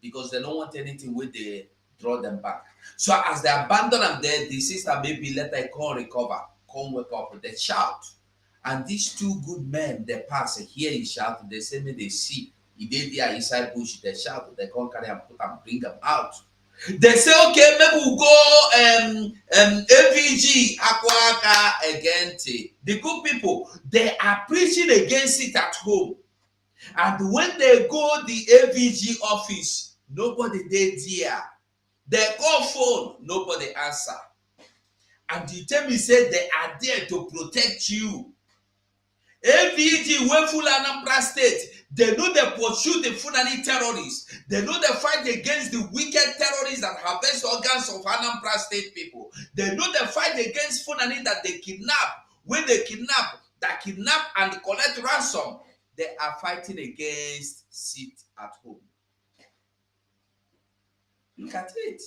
because they don't want anything where they draw them back. So as they abandon them there, the sister maybe let them come recover, come wake up, they shout. And these two good men, they pass, hear he shout, they say me they see. If they are inside bush, they shout, they come carry and put and bring them out. They say, okay, maybe we'll go AVG, Akwaka against the good people. They are preaching against it at home. And when they go the AVG office, nobody they there. They call phone, nobody answer. And you tell me, say they are there to protect you. AVG, when Fulani State, they know they pursue the Fulani terrorists. They know they fight against the wicked terrorists that harvest organs of Anambra State people. They know they fight against Fulani that they kidnap. When they kidnap, and collect ransom, they are fighting against sit at home. Look at it.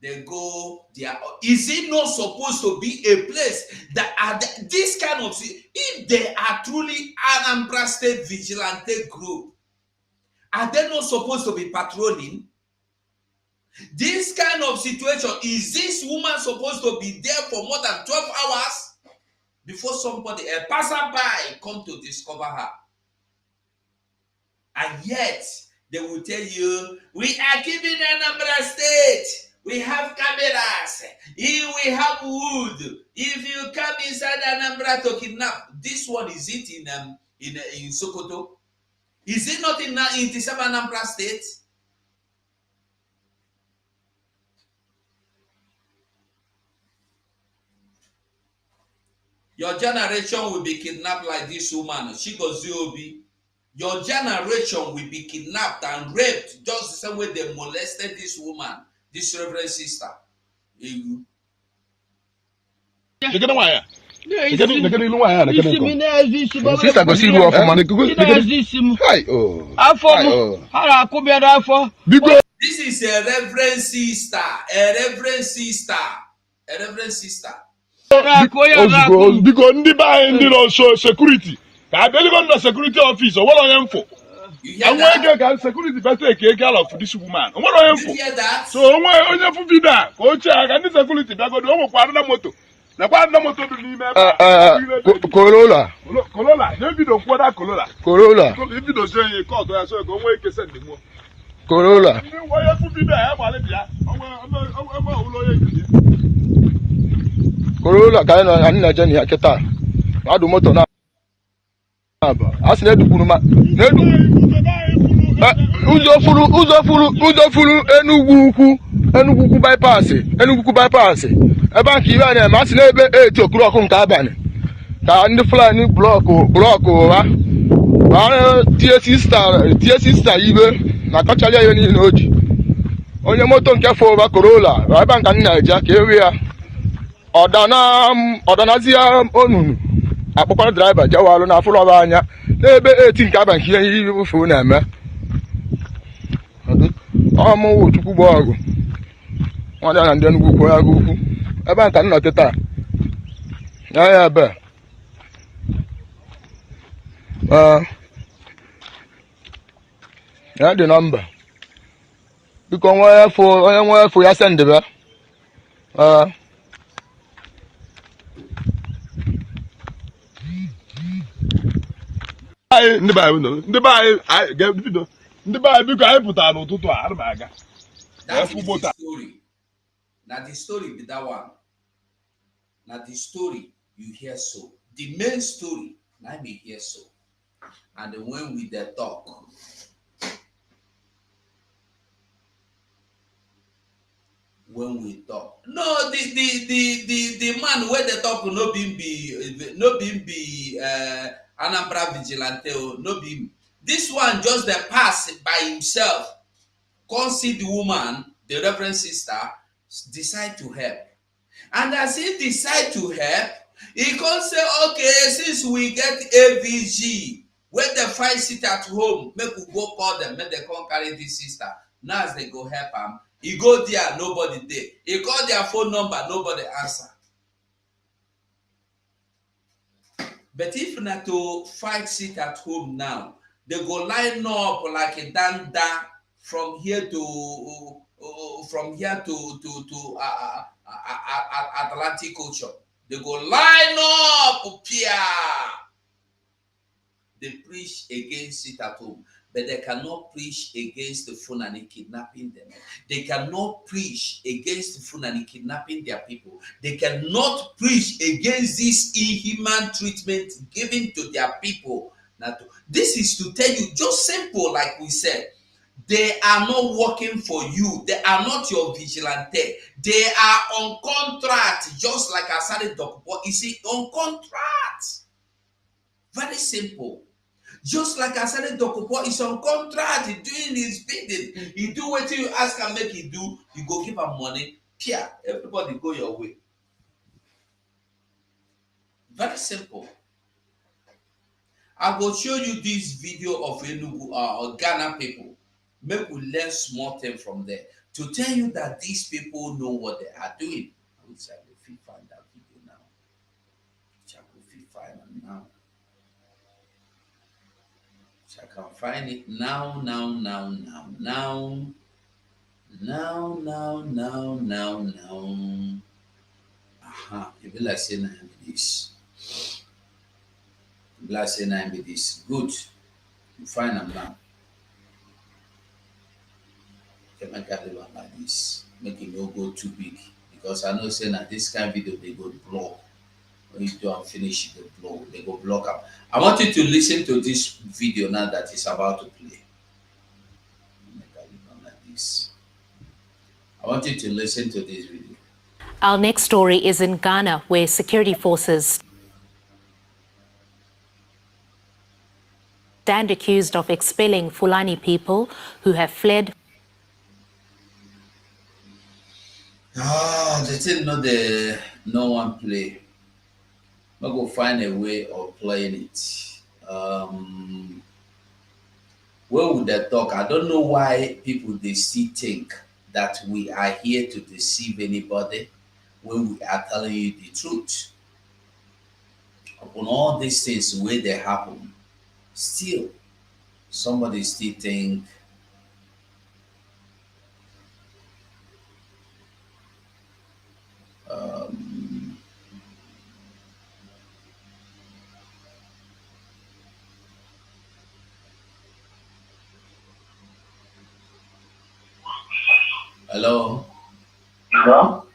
They go there. Is it not supposed to be a place that are this kind of, if they are truly Anambra State vigilante group, are they not supposed to be patrolling? This kind of situation, is this woman supposed to be there for more than 12 hours before somebody, a passerby, come to discover her? And yet, they will tell you, we are keeping Anambra State. We have cameras. Here we have wood. If you come inside Anambra to kidnap, this one, is it in Sokoto? Is it not in Tisaba Anambra State? Your generation will be kidnapped like this woman. She goes Obi. Your generation will be kidnapped and raped just the same way they molested this woman, this reverend sister. Sister go see you off man. This is a reverend sister. A reverend sister. A reverend sister. Because ndị security. I believe on the security office or what I am for. And where can security better take care of this woman? What I am for. So where on your vida, coach, I can security that go to Quadra Moto. The Quadra Moto to Corolla. Corolla. Maybe the Quadra Corolla. Corolla. If you don't say you call to us, go away to send them more. Corolla. Why you put there? Corolla, kind of Anna Keta. I do motor now. As nedu kunuma nedu uzofuru Enugu bypass ebe anka iwe na mas na ebe 8 o'clock nke abani ka ndị Fulani block wa tie sister ibe na kachali ya ni oji onye moto nke fova Corolla ebe anka nna eja ka ewe ya ọdanazia onunu akpọkwara driver jawalu na afụlọ ọba anya n'ebe 18 nke aba nke ihe ibufu na-eme ọmụ Chukwu gba ọgụ nwadị na ndị Enugu kwụ ya ukwu ebe nka nọ kịta ya ebe ya dị nọmba biko onye nwe efu ya sendebe ndị be biko anyị pụtara n'ụtụtụ a ana m aga. That is the story. Now the story be that one. Now the story you hear so. The main story now me hear so. And then when we dey talk, no, the man where they talk no be Anambra vigilante, no be. This one just the pass by himself. Come see the woman, the reverend sister, decide to help. And as he decide to help, he can say, okay, since we get AVG, when the fight sit at home, make we go call them, make they come carry this sister. Now as they go help them, He go there, nobody there. He call their phone number, nobody answer. But if not to fight sit at home now, they go line up like a danda from here to Atlantic Ocean. They go line up, Pia. They preach against it at home, but they cannot preach against the Fulani kidnapping them. They cannot preach against the Fulani kidnapping their people. They cannot preach against this inhuman treatment given to their people. This is to tell you, just simple, like we said, they are not working for you. They are not your vigilante. They are on contract, just like I said, you see, on contract. Very simple. Just like I said, Dokupo is on contract, he doing his bidding. He do what you ask and make he do, you go give him money. Pia, everybody go your way. Very simple. I will show you this video of Enugu or Ghana people. Make we learn small thing from there to tell you that these people know what they are doing. I wish I could find that video now. I could find it now. I can find it now. It be like saying I am this. It be like saying I am this. Good. You find them now. You can make it look like this. Make it not go too big. Because I know saying that this kind of video they go block. When you do and finish the blow, they go block up. I want you to listen to this video now that is about to play. I want you to listen to this video. Our next story is in Ghana, where security forces stand accused of expelling Fulani people who have fled. They didn't know no one play. I'm going to find a way of playing it. Where would they talk? I don't know why people they still think that we are here to deceive anybody when we are telling you the truth. Upon all these things where they happen, still somebody still think hello? Hello?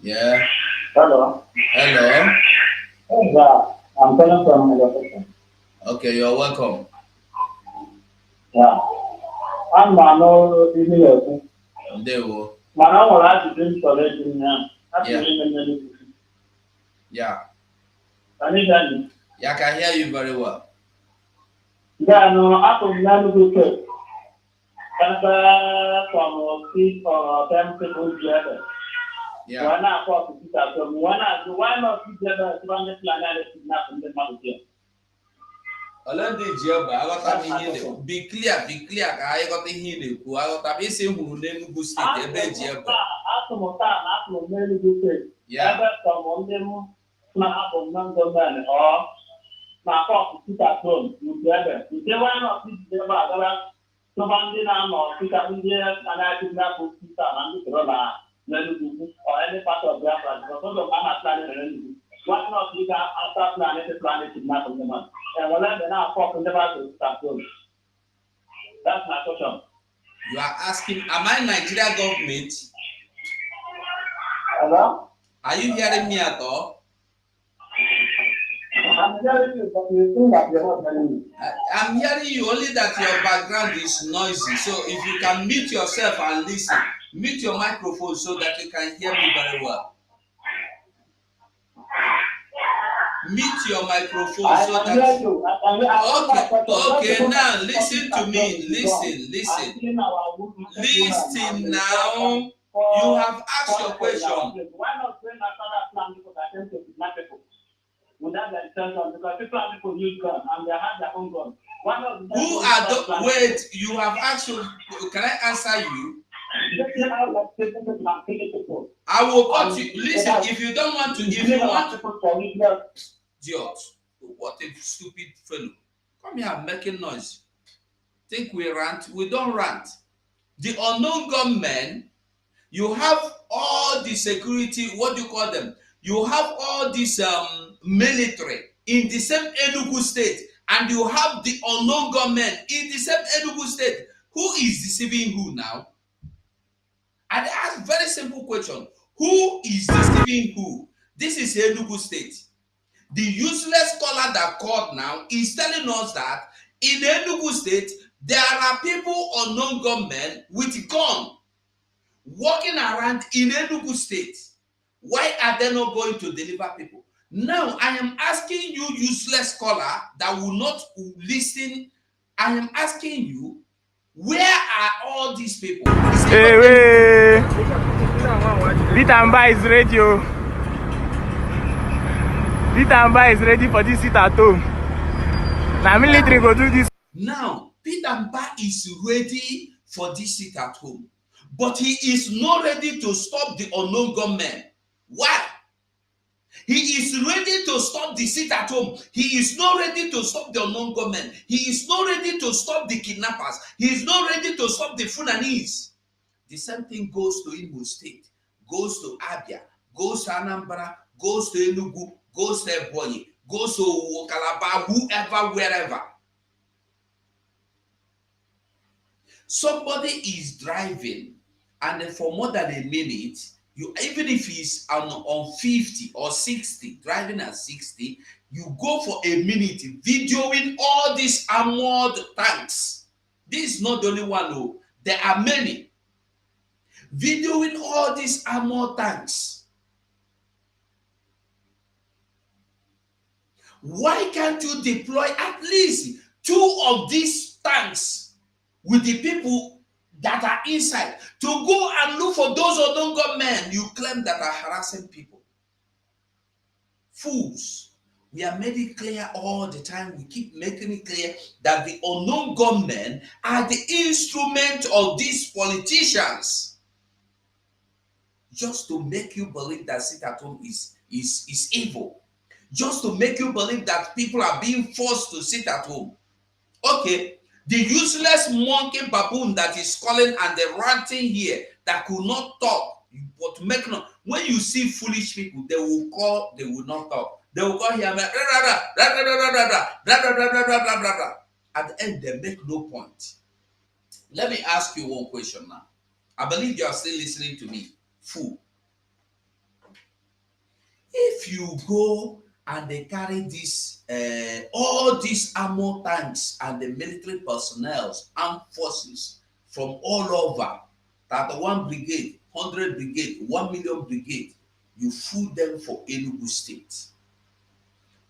Yeah. Hello? Hello? Hey, I'm calling from Militarized. Okay, you're welcome. Yeah. I'm not in here. There we Man, I want to do installation now. Yeah. Can you hear me? Yeah, I can hear you very well. Yeah, no, I can never do it. From 6 or 10 people together. Yeah. Why not for why not together to run the plan and kidnap the mother here? Be clear. I got the healing. I got a missing who name go state a bed. Yeah. From them, not on non-government or not for to at home together. If they were not together, somebody now or pick up in there and I did not put it on the roller, or any part of Biafra, because all of them are planning. Why not we can after planning the planet kidnap the man? And we'll let them now talk in the back to start home. That's my question. You are asking, am I Nigeria government? Hello? Are you hearing me at all? I'm hearing you, but you think that you're not hearing me. I'm hearing you, only that your background is noisy. So if you can mute yourself and listen, mute your microphone so that you can hear me very well. Mute your microphone so that. Okay, now listen to me. Listen now. You have asked your question. Why not bring another plan people that attempt to kidnap people? Without the intention, because people use guns and they have their own guns. Who are the wait? You have asked. Can I answer you? I will cut you. Listen, if you don't want to, if you want idiot, what a stupid fellow. Come here making noise. Think we rant? We don't rant. The unknown gunmen, you have all the security, what do you call them? You have all this military in the same Enugu state, and you have the unknown gunmen in the same Enugu state. Who is deceiving who now? And I ask very simple question. Who is deceiving who? This is Enugu state. The useless scholar that called now is telling us that in Enugu state, there are people, unknown gunmen with gun walking around in Enugu state. Why are they not going to deliver people? Now, I am asking you, useless scholar that will not listen. I am asking you, where are all these people? Hey, Bitamba is ready. Bitamba is ready for this sit at home. Now, military go do this. Now, Bitamba is ready for this sit at home, but he is not ready to stop the unknown gunmen. Why? He is ready to stop the sit at home. He is not ready to stop the unknown gunmen. He is not ready to stop the kidnappers. He is not ready to stop the Fulanies. The same thing goes to Imo State, goes to Abia, goes to Anambra, goes to Enugu, goes to Ebonyi, goes to Calabar, whoever, wherever. Somebody is driving, and for more than a minute, even if he's on 50 or 60, driving at 60, you go for a minute videoing all these armored tanks. This is not the only one, no. There are many. Videoing all these armored tanks. Why can't you deploy at least 2 of these tanks with the people that are inside to go and look for those unknown gunmen you claim that are harassing people? Fools. We are made it clear all the time. We keep making it clear that the unknown gunmen are the instrument of these politicians, just to make you believe that sit at home is evil, just to make you believe that people are being forced to sit at home. Okay. The useless monkey baboon that is calling and the ranting here that could not talk, but make no. When you see foolish people, they will call, they will not talk. They will call here, at the end, they make no point. Let me ask you one question now. I believe you are still listening to me. Fool. If you go and they carry this, all these armor tanks and the military personnel, armed forces from all over, 31 brigade, 100 brigade, 1 million brigade, you fool them for Enugu state.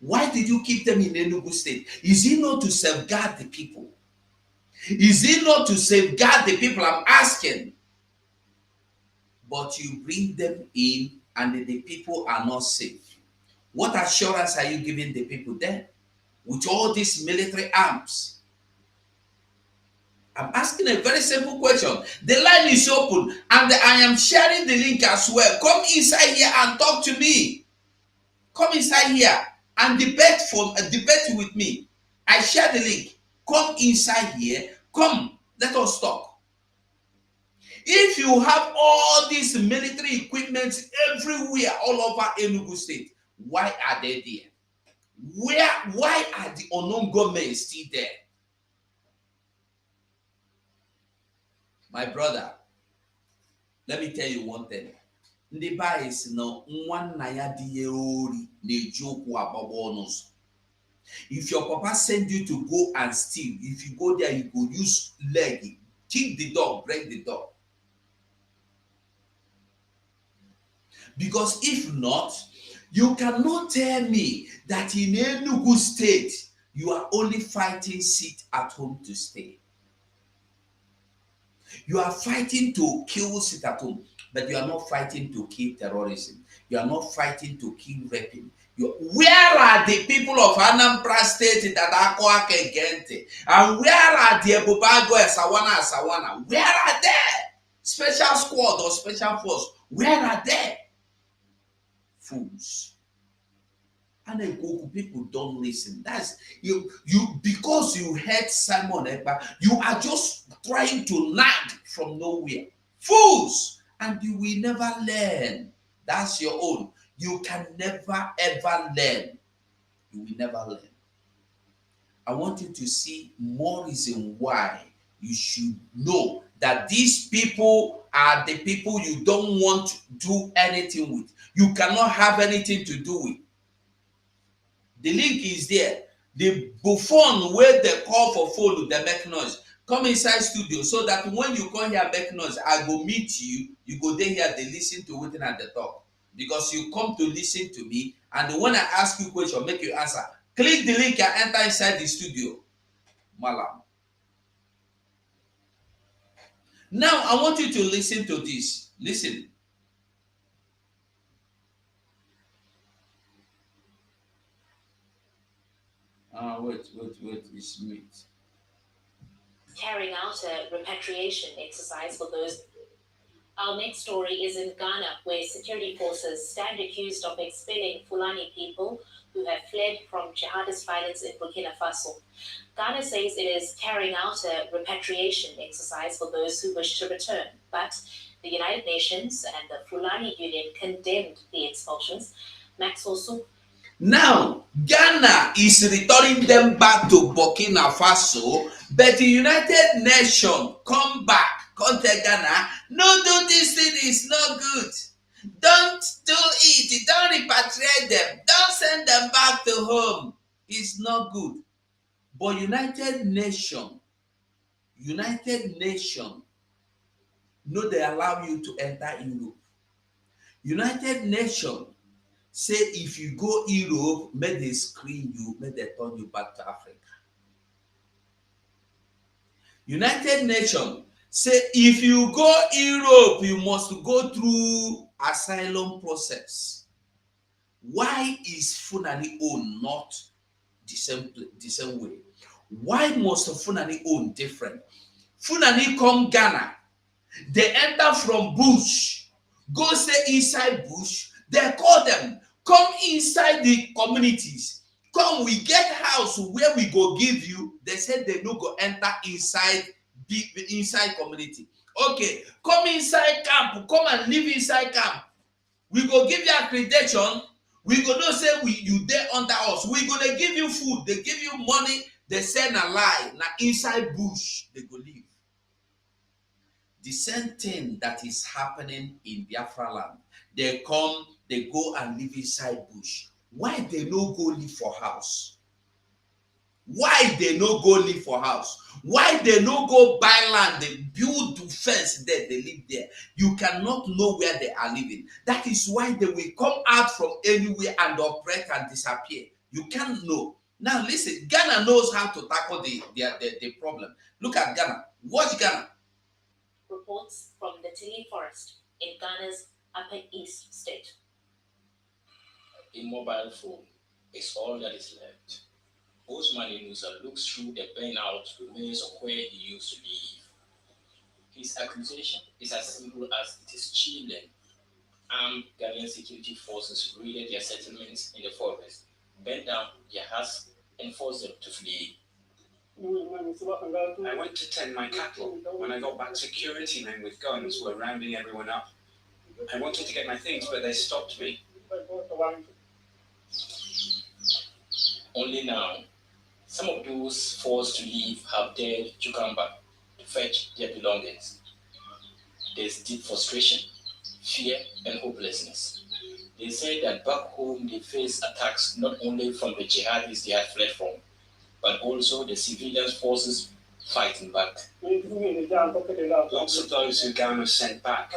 Why did you keep them in Enugu state? Is it not to safeguard the people? Is it not to safeguard the people? I'm asking. But you bring them in and the people are not safe. What assurance are you giving the people there with all these military arms? I'm asking a very simple question. The line is open and I am sharing the link as well. Come inside here and talk to me. Come inside here and debate with me. I share the link. Come inside here. Come, let us talk. If you have all these military equipment everywhere, all over Enugu state, why are they there? Why are the unknown government still there? My brother, let me tell you one thing. Ndị be si no nwanna ya dị ya ori na-eji okwu agbagba ọnụ. If your papa send you to go and steal, if you go there, you go use leg, kick the dog, break the dog. Because if not, you cannot tell me that in Enugu state, you are only fighting sit at home to stay. You are fighting to kill sit at home, but you are not fighting to kill terrorism. You are not fighting to kill raping. Where are the people of Anambra state that are Kwake Gente? And where are the Ebubago Sawana? Where are they? special squad or special force. Where are they? Fools. And then people don't listen. That's you because you heard Simon Ekpa, you are just trying to nag from nowhere. Fools, and you will never learn. That's your own. You can never ever learn. You will never learn. I want you to see more reason why you should know that these people are the people you don't want to do anything with. You cannot have anything to do with. The link is there. The buffon where they call for phone, they make noise. Come inside studio so that when you come here make noise, I go meet you. You go there here, they listen to waiting at the top. Because you come to listen to me, and when I ask you question, make you answer. Click the link and enter inside the studio. Malam. Now I want you to listen to this. Listen. Wait, it's mute. Carrying out a repatriation exercise for those. Our next story is in Ghana, where security forces stand accused of expelling Fulani people who have fled from jihadist violence in Burkina Faso. Ghana says it is carrying out a repatriation exercise for those who wish to return, but the United Nations and the Fulani Union condemned the expulsions. Maxwell Soup. Now, Ghana is returning them back to Burkina Faso, but the United Nations come back, contact Ghana, no, do this thing is not good. Don't do it. Don't repatriate them. Don't send them back to home. It's not good. But United Nations, no, they allow you to enter Europe. United Nations say if you go Europe, may they screen you, may they turn you back to Africa. United Nations say if you go Europe, you must go through asylum process. Why is Fulani own not the same way? Why must Fulani own different? Fulani come Ghana, they enter from bush, go stay inside bush, they call them, come inside the communities. Come, we get house where we go give you. They said they no go enter inside community. Okay, come inside camp, come and live inside camp. We go give you accreditation. We go not say you there under us. We go they give you food, they give you money, they send a lie. Now inside bush, they go live. The same thing that is happening in Biafra land. They come, they go and live inside bush. Why they no go live for house? Why they no go live for house? Why they no go buy land, they build fence there, they live there? You cannot know where they are living. That is why they will come out from anywhere and operate and disappear. You can't know. Now listen, Ghana knows how to tackle the problem. Look at Ghana. Watch Ghana. Reports from the Tili Forest in Ghana's Upper East State. A mobile phone is all that is left. Osman Inusa looks through the burnout remains of where he used to live. His accusation is as simple as it is chilling. Armed Ghanaian security forces raided their settlements in the forest, bent down their huts, and forced them to flee. I went to tend my cattle. When I got back, security men with guns were rounding everyone up. I wanted to get my things, but they stopped me. Only now, some of those forced to leave have dared to come back to fetch their belongings. There's deep frustration, fear, and hopelessness. They say that back home they face attacks not only from the jihadis they had fled from, but also the civilian forces fighting back. Lots of those who Ghana sent back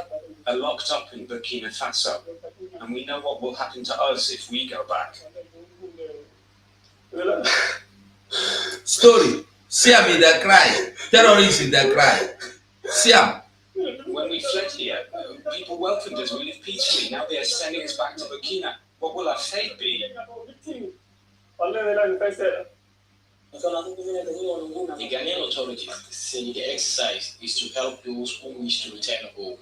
are locked up in Burkina Faso, and we know what will happen to us if we go back. Story. Siam in the cry. Terrorists in the cry. Siam. When we fled here, people welcomed us. We lived peacefully. Now they are sending us back to Burkina. What will our fate be? The Ghanaian authorities say the exercise is to help those who wish to return home,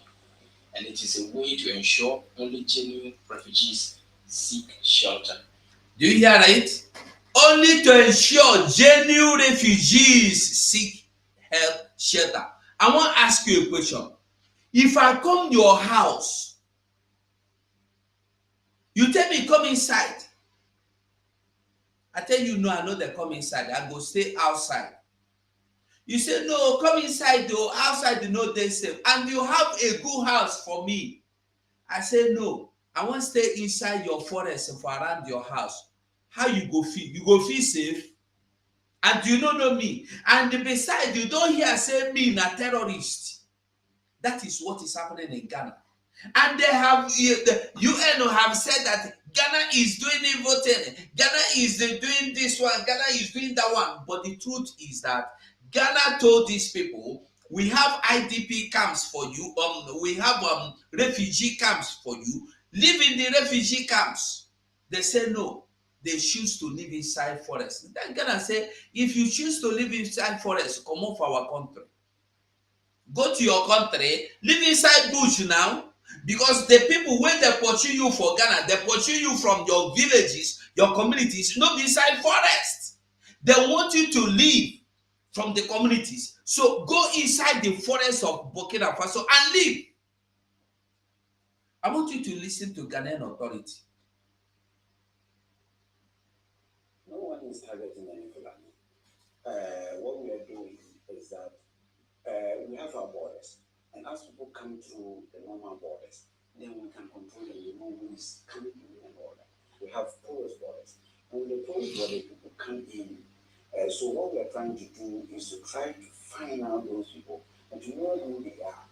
and it is a way to ensure only genuine refugees seek shelter. Do you hear it? Only to ensure genuine refugees seek help, shelter. I want to ask you a question. If I come to your house, you tell me come inside. I tell you no, I know they come inside. I go stay outside. You say no, come inside though. Outside you know they safe. And you have a good house for me. I say no. I want to stay inside your forest for around your house. How you go feel? You go feel safe? And you don't know me. And besides, you don't hear say me na terrorist. That is what is happening in Ghana. And they have, the UN have said that Ghana is doing evil thing. Ghana is doing this one. Ghana is doing that one. But the truth is that Ghana told these people, we have IDP camps for you. We have refugee camps for you. Live in the refugee camps. They say no. They choose to live inside forest. Then Ghana say, if you choose to live inside forest, come off our country. Go to your country, live inside bush now. Because the people, when they pursue you for Ghana, they pursue you from your villages, your communities, not inside forest. They want you to live from the communities. So go inside the forest of Burkina Faso and live. I want you to listen to Ghanaian authority. No one is targeting any Fulani. What we are doing is that we have our borders. And as people come through the normal borders, then we can control them. We know who is coming in the border. We have porous borders. When the porous borders, people come in. So what we are trying to do is to try to find out those people and to know who they are.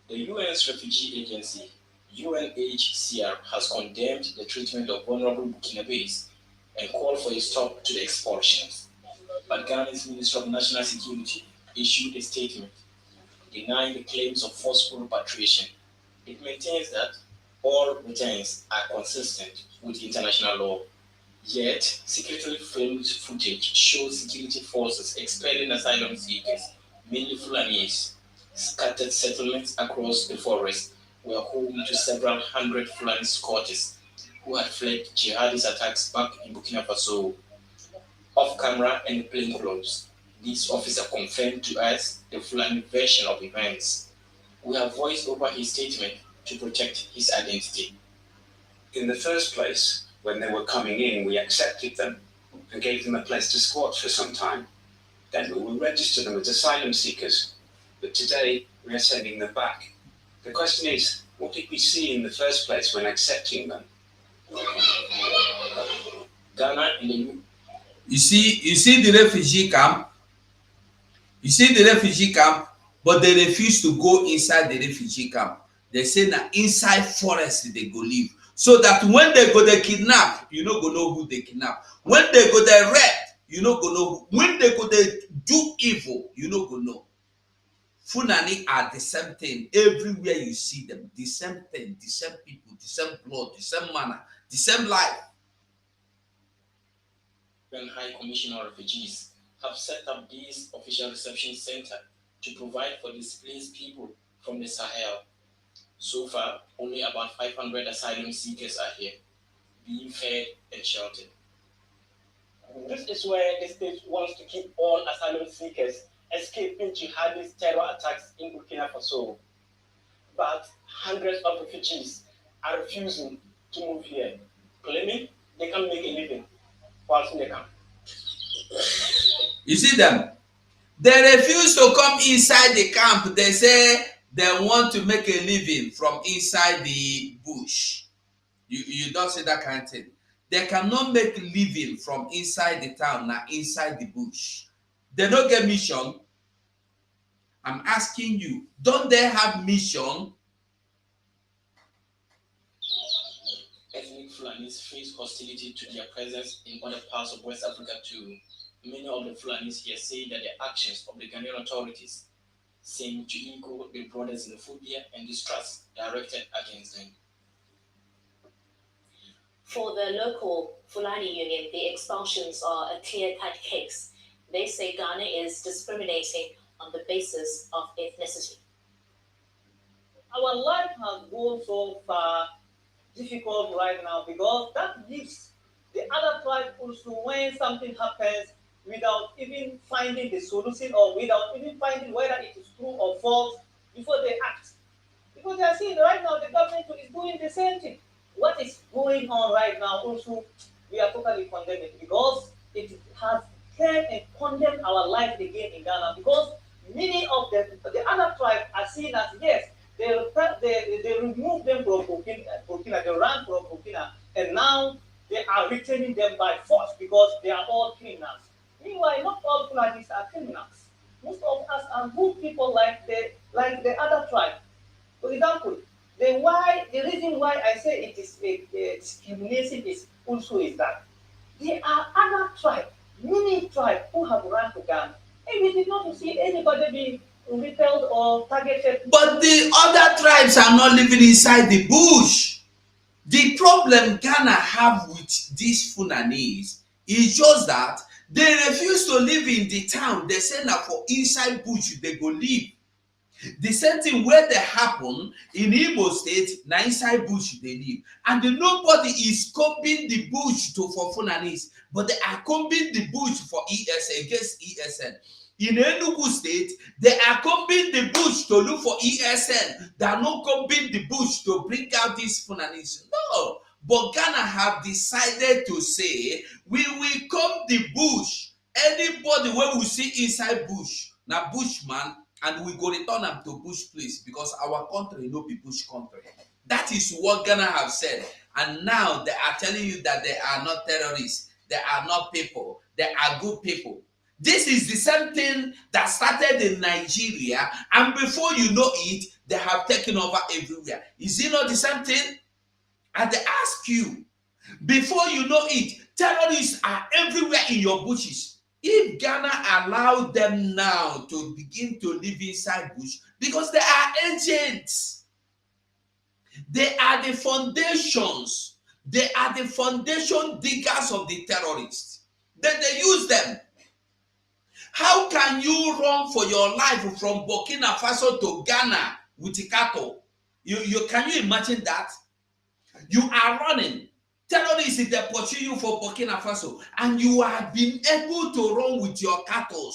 The UN's refugee agency, UNHCR, has condemned the treatment of vulnerable Burkinabés and called for a stop to the expulsions. But Ghana's Minister of National Security issued a statement denying the claims of forceful repatriation. It maintains that all returns are consistent with international law. Yet, security filmed footage shows security forces expelling asylum seekers, mainly Fulanies. Scattered settlements across the forest were home to several hundred Fulani squatters who had fled jihadist attacks back in Burkina Faso. Off camera and plainclothes, this officer confirmed to us the Fulani version of events. We have voiced over his statement to protect his identity. In the first place, when they were coming in, we accepted them and gave them a place to squat for some time. Then we will register them as asylum seekers. But today, we are sending them back. The question is, what did we see in the first place when accepting them? Ghana in the You see the refugee camp? You see the refugee camp, but they refuse to go inside the refugee camp. They say that inside forest they go live. So that when they go they kidnap, you no go know who they kidnap. When they go they rape, you no go know who. When they go they do evil, you no go know. Fulani are the same thing. Everywhere you see them, the same thing, the same people, the same blood, the same manner, the same life. UN High Commissioner of Refugees have set up this official reception center to provide for displaced people from the Sahel. So far, only about 500 asylum seekers are here, being fed and sheltered. This is where the state wants to keep all asylum seekers escaping jihadist terror attacks in Burkina Faso. But hundreds of refugees are refusing to move here, claiming they can make a living whilst in the camp. You see them? They refuse to come inside the camp. They say they want to make a living from inside the bush. You don't say that kind of thing. They cannot make a living from inside the town, now inside the bush. They don't get mission. I'm asking you, don't they have mission? Ethnic Fulanies face hostility to their presence in other parts of West Africa too. Many of the Fulanies here say that the actions of the Ghanaian authorities seem to echo the broader xenophobia and distrust directed against them. For the local Fulani Union, the expulsions are a clear-cut case. They say Ghana is discriminating on the basis of ethnicity. Our life has gone so far difficult right now because that gives the other tribe also when something happens without even finding the solution or without even finding whether it is true or false before they act. Because they are seeing right now the government is doing the same thing. What is going on right now also, we are totally condemning because it has came and condemned our life again in Ghana because many of the other tribes are seen as, yes, they remove them from Burkina, they ran from Burkina, and now they are returning them by force because they are all criminals. Meanwhile, not all Fulanies are criminals. Most of us are good people like the other tribe. For example, the reason why I say it is a discrimination is also is that there are other tribes, many tribes who have run to Ghana, and we did not see anybody being repelled or targeted. But the other tribes are not living inside the bush. The problem Ghana have with these Fulanese is just that they refuse to live in the town. They say now for inside bush they go live. The same thing where they happen in Igbo State, na inside bush they live. And nobody is combing the bush for Fulanese, but they are combing the bush for ESN, against ESN. In Enugu State, they are combing the bush to look for ESN. They are not combing the bush to bring out these Fulanese. No. But Ghana have decided to say, we will comb the bush. Anybody when we see inside bush, na bushman, and we go return them to bush place because our country no be bush country. That is what Ghana have said. And now they are telling you that they are not terrorists. They are not people. They are good people. This is the same thing that started in Nigeria, and before you know it, they have taken over everywhere. Is it not the same thing? And they ask you, before you know it, terrorists are everywhere in your bushes. If Ghana allowed them now to begin to live inside bush, because they are agents, they are the foundations, they are the foundation diggers of the terrorists. Then they use them. How can you run for your life from Burkina Faso to Ghana with cattle? Can you imagine that? You are running. Terrorists, they pursue you for Burkina Faso, and you have been able to run with your cattle.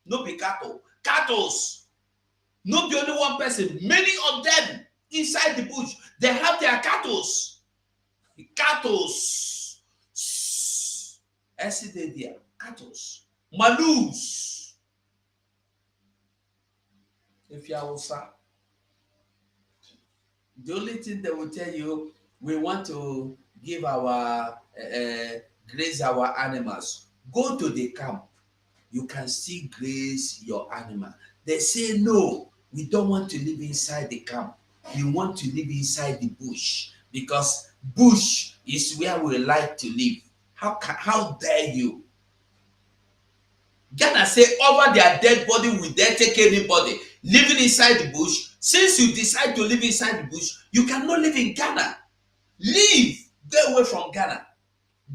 No be cattle. Cattle. Not be only one person. Many of them inside the bush, they have their cattle. Cattle. there. Cattle. Malus. If you are the only thing they will tell you, we want to give our graze our animals. Go to the camp. You can still graze your animal. They say no, we don't want to live inside the camp. We want to live inside the bush because bush is where we like to live. How dare you? Ghana say over their dead body will they take anybody living inside the bush? Since you decide to live inside the bush, you cannot live in Ghana. Leave. Go away from Ghana.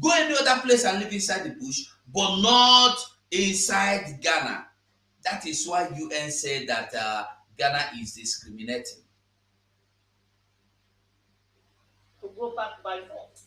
Go any other place and live inside the bush, but not inside Ghana. That is why UN said that Ghana is discriminating. To go back by force.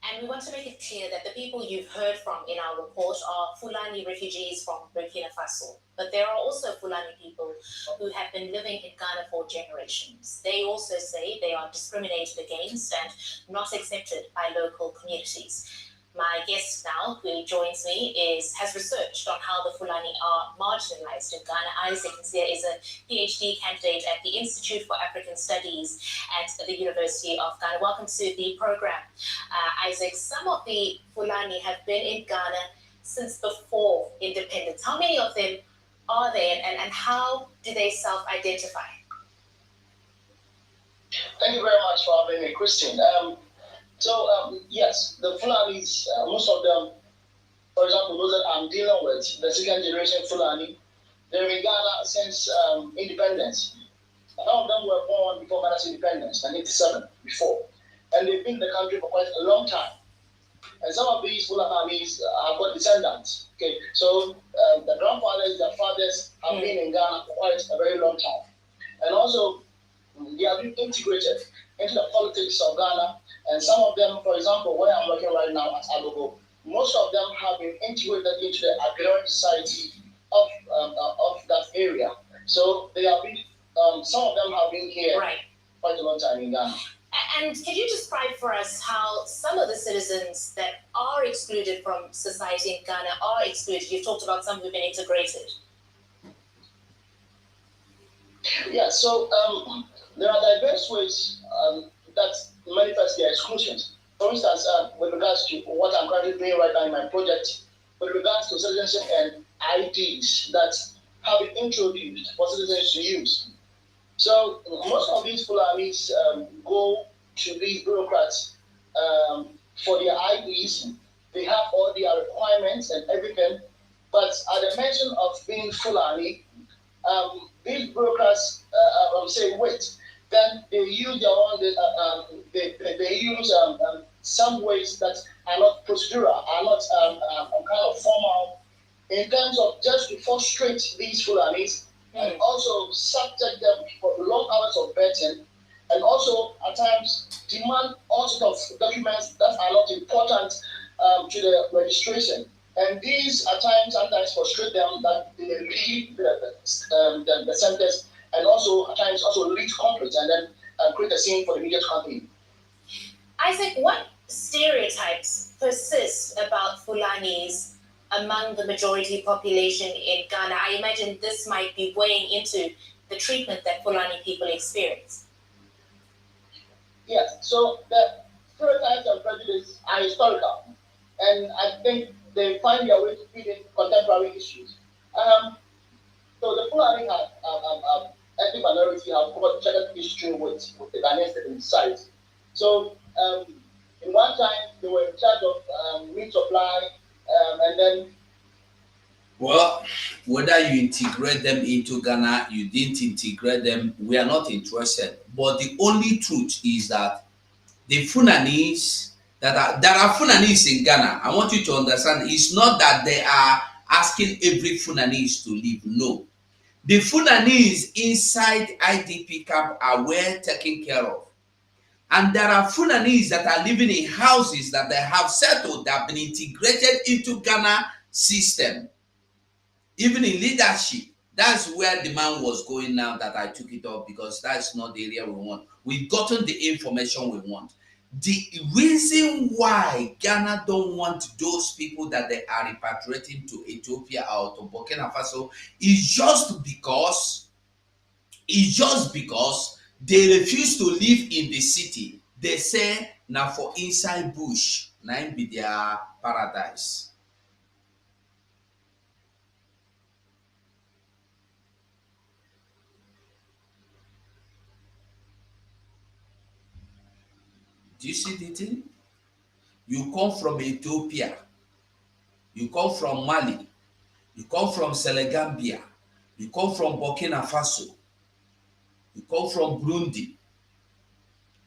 And we want to make it clear that the people you've heard from in our report are Fulani refugees from Burkina Faso. But there are also Fulani people who have been living in Ghana for generations. They also say they are discriminated against and not accepted by local communities. My guest now, who joins me, has researched on how the Fulani are marginalized in Ghana. Isaac Nzia is a PhD candidate at the Institute for African Studies at the University of Ghana. Welcome to the program. Isaac, some of the Fulani have been in Ghana since before independence. How many of them are there, and how do they self-identify? Thank you very much for having me, Christine. Yes, the Fulanis, most of them, for example, those that I'm dealing with, the second generation Fulani, they're in Ghana since independence. Some of them were born before Ghana's independence, 1987, before. And they've been in the country for quite a long time. And some of these Fulanis have got descendants. Okay, so the grandfathers, their fathers have been in Ghana for quite a very long time. And also, they have been integrated into the politics of Ghana. And some of them, for example, where I'm working right now at Agogo, most of them have been integrated into the agrarian society of that area. So they have been, some of them have been here quite a long time in Ghana. And can you describe for us how some of the citizens that are excluded from society in Ghana are excluded? You've talked about some who've been integrated. Yeah, so there are diverse ways that manifest their exclusions. For instance, with regards to what I'm currently doing right now in my project, with regards to citizenship and IDs that have been introduced for citizens to use. So most of these Fulanies go to these bureaucrats for their IDs. They have all their requirements and everything. But at the mention of being Fulani, these bureaucrats say wait. Then they use their own. They use some ways that are not procedural, are not kind of formal, in terms of just to frustrate these Fulanis and also subject them for long hours of betting, and also at times demand all sorts of documents that are not important to the registration. And these at times sometimes frustrate them that they leave the centers, and also at times also lead to conflict and then create a scene for the immediate company. Isaac, what stereotypes persist about Fulanis among the majority population in Ghana? I imagine this might be weighing into the treatment that Fulani people experience. Yes, so the stereotypes and prejudice are historical, and I think they find their way to fit in contemporary issues. So the Fulani ethnic minority have got checkered history with the Ghanaian state inside. So in one time they were in charge of meat supply, and then. Well, whether you integrate them into Ghana, you didn't integrate them, we are not interested. But the only truth is that the Fulanies there are Fulanies in Ghana. I want you to understand, it's not that they are asking every Fulanies to leave. No. The Fulanies inside IDP camp are well taken care of. And there are Fulanies that are living in houses that they have settled, that have been integrated into Ghana system. Even in leadership, that's where the man was going now that I took it off, because that's not the area we want. We've gotten the information we want. The reason why Ghana don't want those people that they are repatriating to Ethiopia or to Burkina Faso is just because they refuse to live in the city. They say now for inside bush, now be their paradise. Do you see the thing? You come from Ethiopia, you come from Mali, you come from Senegambia, you come from Burkina Faso, you come from Burundi,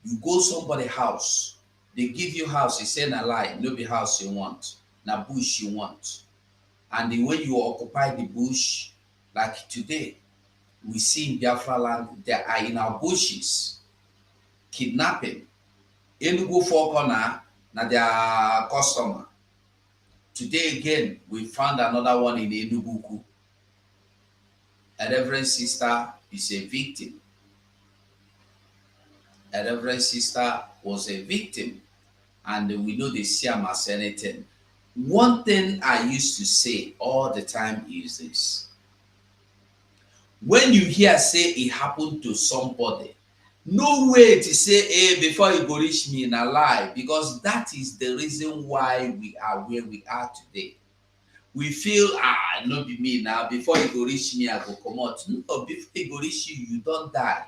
you go somebody's house, they give you house, you say na lie, no be house you want, na bush you want. And the way you occupy the bush, like today, we see in Biafra land, they are in our bushes, kidnapping. Enugu four corner, na their customer. Today again, we found another one in Enugu. A reverend sister is a victim. A reverend sister was a victim, and we know they see them as anything. One thing I used to say all the time is this: when you hear say it happened to somebody, no way to say, hey, before you go reach me in a lie, because that is the reason why we are where we are today. We feel, no be me now, before you go reach me, I go come out. No, before you go reach you, you don't die.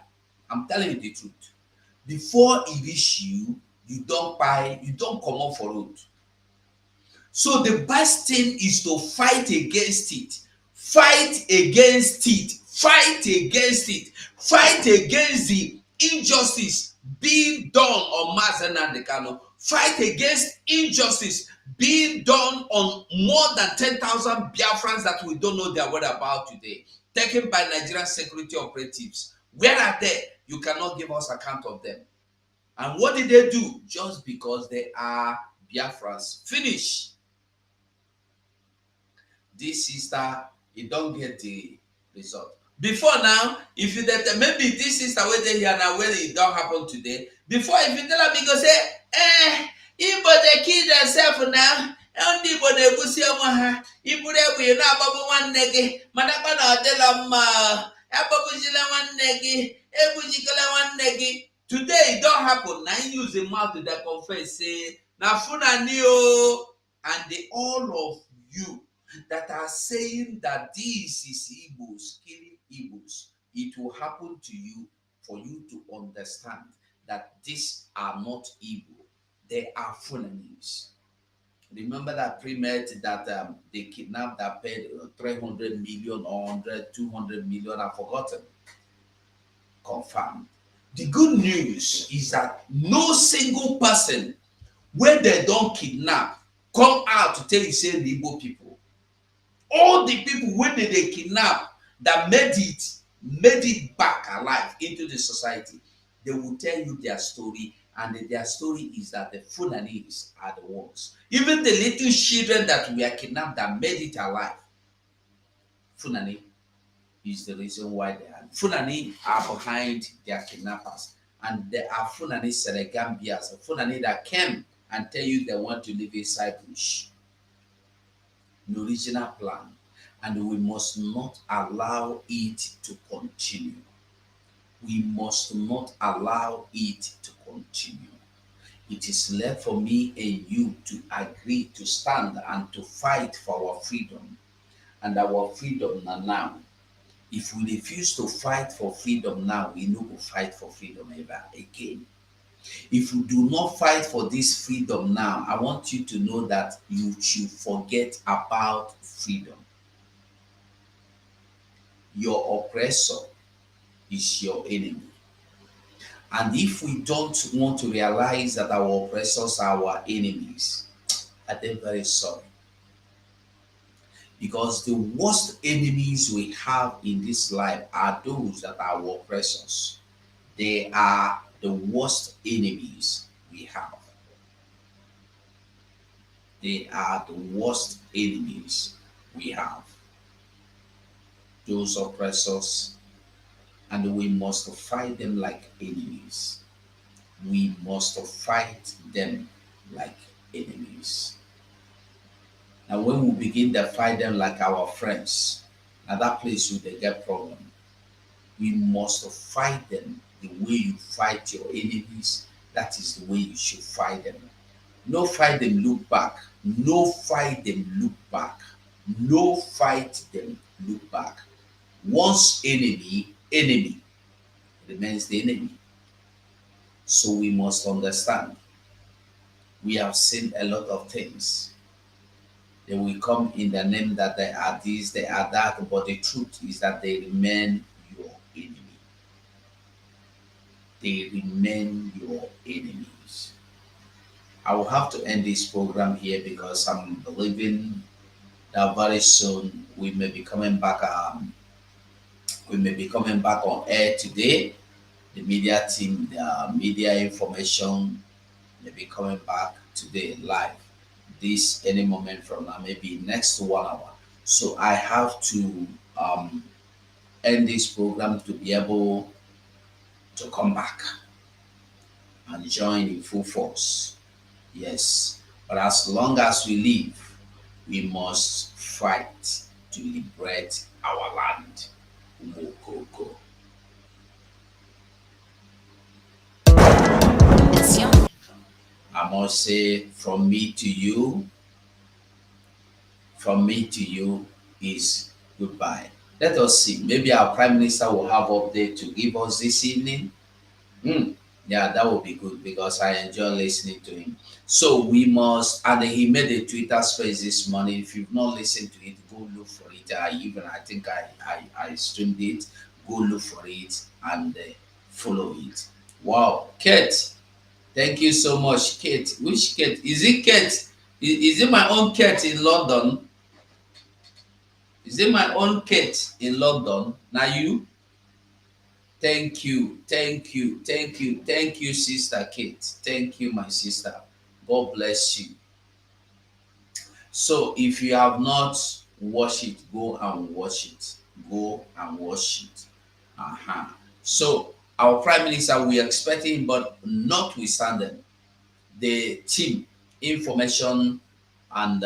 I'm telling you the truth. Before it reach you, you don't buy, you don't come out for road. So the best thing is to fight against it. Fight against it. Fight against it. Fight against the injustice being done on Mazen Nnamdi, fight against injustice being done on more than 10,000 Biafrans that we don't know their whereabouts today, taken by Nigerian security operatives. Where are they? You cannot give us account of them. And what did they do? Just because they are Biafrans. Finish. This sister, you don't get the result. Before now, if you that maybe this sister where they here now, where it don't happen today. Before, if you tell her, because say, if they kill themselves now, and if they will see if they will not bubble one neggy, Madapana tell them, Ababujila one neggy, Ebujikala one neggy. Today it don't happen. Now use the mouth to that confess, say, now Fulani, and they all of you that are saying that this is Igbos killing Igbos, it will happen to you for you to understand that these are not Igbo, they are Fulanies. Remember that pre-med that they kidnapped that paid 300 million or 100, 200 million, I've forgotten. Confirmed. The good news is that no single person where they don't kidnap come out to tell you say the Igbo people. All the people when they kidnap that made it back alive into the society, they will tell you their story, and their story is that the Fulanies are the ones. Even the little children that were kidnapped that made it alive, Fulani is the reason why they are. Fulani are behind their kidnappers, and there are Fulani Senegambians, Fulani that came and tell you they want to live inside bush. The original plan, and we must not allow it to continue. We must not allow it to continue. It is left for me and you to agree to stand and to fight for our freedom, and our freedom now. If we refuse to fight for freedom now, we no go fight for freedom ever again. If you do not fight for this freedom now, I want you to know that you should forget about freedom. Your oppressor is your enemy. And if we don't want to realize that our oppressors are our enemies, I'm very sorry. Because the worst enemies we have in this life are those that are our oppressors. They are the worst enemies we have. They are the worst enemies we have. Those oppressors, and we must fight them like enemies. We must fight them like enemies. And when we begin to fight them like our friends, at that place we get problem. We must fight them the way you fight your enemies. That is the way you should fight them. No fight them, look back. No fight them, look back. No fight them, look back. Once enemy remains the enemy. So we must understand. We have seen a lot of things. They will come in the name that they are this, they are that, but the truth is that they remain your enemy. They remain your enemies. I will have to end this program here because I'm believing that very soon we may be coming back. On air today. The media team, the media information may be coming back today live. This any moment from now, maybe next 1 hour. So I have to end this program to be able to come back and join in full force. Yes, but as long as we live, we must fight to liberate our land. Mokoko. I must say, from me to you is goodbye. Let us see. Maybe our Prime Minister will have update to give us this evening. Yeah, that would be good because I enjoy listening to him. So we must, and he made a Twitter space this morning. If you've not listened to it, go look for it. I think I streamed it. Go look for it and follow it. Wow, Kate, thank you so much, Kate. Which Kate? Is it Kate? Is it my own Kate in London? Is it my own Kate in London? Now you? Thank you, thank you, thank you, thank you, Sister Kate. Thank you, my sister. God bless you. So if you have not watched it, go and watch it. Go and watch it. So our Prime Minister, we are expecting, but notwithstanding, the team, information and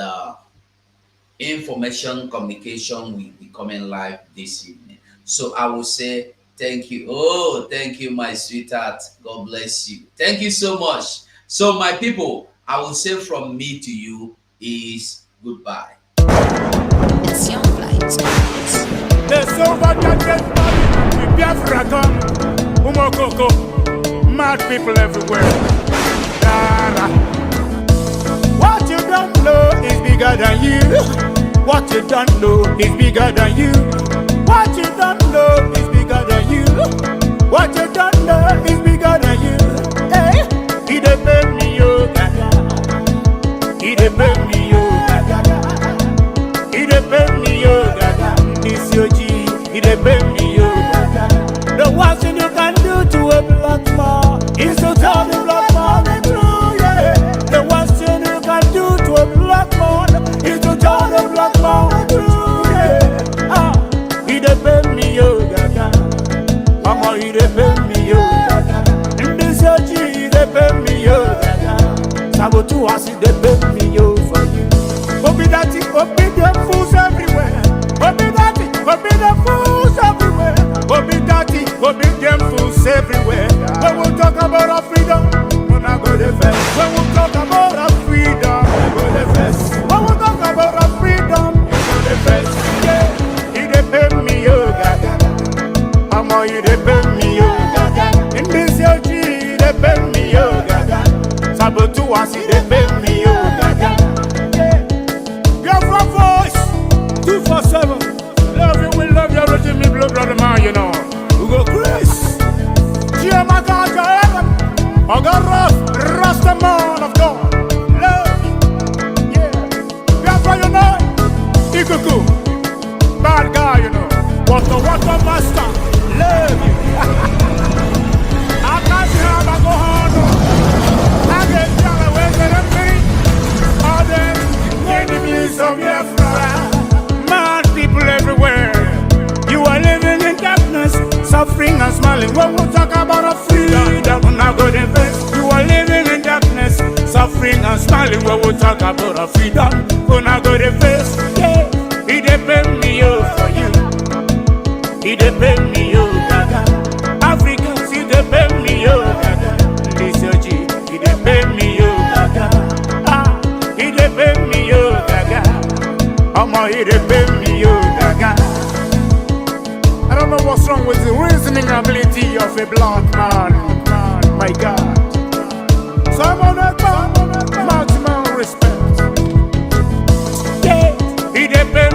information communication will be coming live this evening. So I will say thank you. Oh, thank you, my sweetheart. God bless you. Thank you so much. So my people, I will say from me to you is goodbye. It's your flight. The silver jacket, the Biafra gun, Umokoko, mad people everywhere. What you don't know is bigger than you. What you don't know is bigger than you. What you don't know is bigger than you. What you don't know is bigger than you. Hey, he depend me, yo, gaga. He depend me, yo, gaga. He depend me, yo, gaga. This your G, he depend me, yo, gaga. The worst thing you can do to a black man is to tell the black man the truth, yeah. The worst thing you can do to a black man is to tell the black man the truth, yeah. He depend me, yo, gaga. Mama, he depend me, yo, gaga. In this your G, he depend me, yo, gaga. Sabotu has he depend me, yo, for you. Obi that it, obi them fools everywhere. Obi that it, obi them fools everywhere. Obi that it, obi them fools everywhere. When we talk about our freedom, when I go the first. When we talk about our freedom, I go the first. When we talk about our freedom, I go the first. Yeah, he depend me, yo, gaga. Mama, he depend me, yo, gaga. In this your G, he depend me, yo, gaga. Sabotu was he depend me, yo, gaga. Biafra voice, 247. Love you, we love you, Reggie, me blood brother man, you know. We go Chris, Chiamaka, Jaevan, Ogarov, Rasta man of God. Love you, yeah. Biafra, you know, Ikuku, bad guy, you know. Water master, love you. I can't see how I go on. I get down away to the feet. All them enemies of Biafra. Mad people everywhere. You are living in darkness, suffering and smiling. When we talk about a freedom, we're not going to invest. You are living in darkness, suffering and smiling. When we talk about a freedom, we're not going to invest. Yeah, he depend me, yo, for you. He depend me, yo, gaga. Africans, he depend me, yo, gaga. This your G, he depend me, yo, gaga. He depend me, yo, gaga. Mama, he depend me, yo, gaga. I don't know what's wrong with the reasoning ability of a black man. My God. Someone maximum respect. Yeah, he depend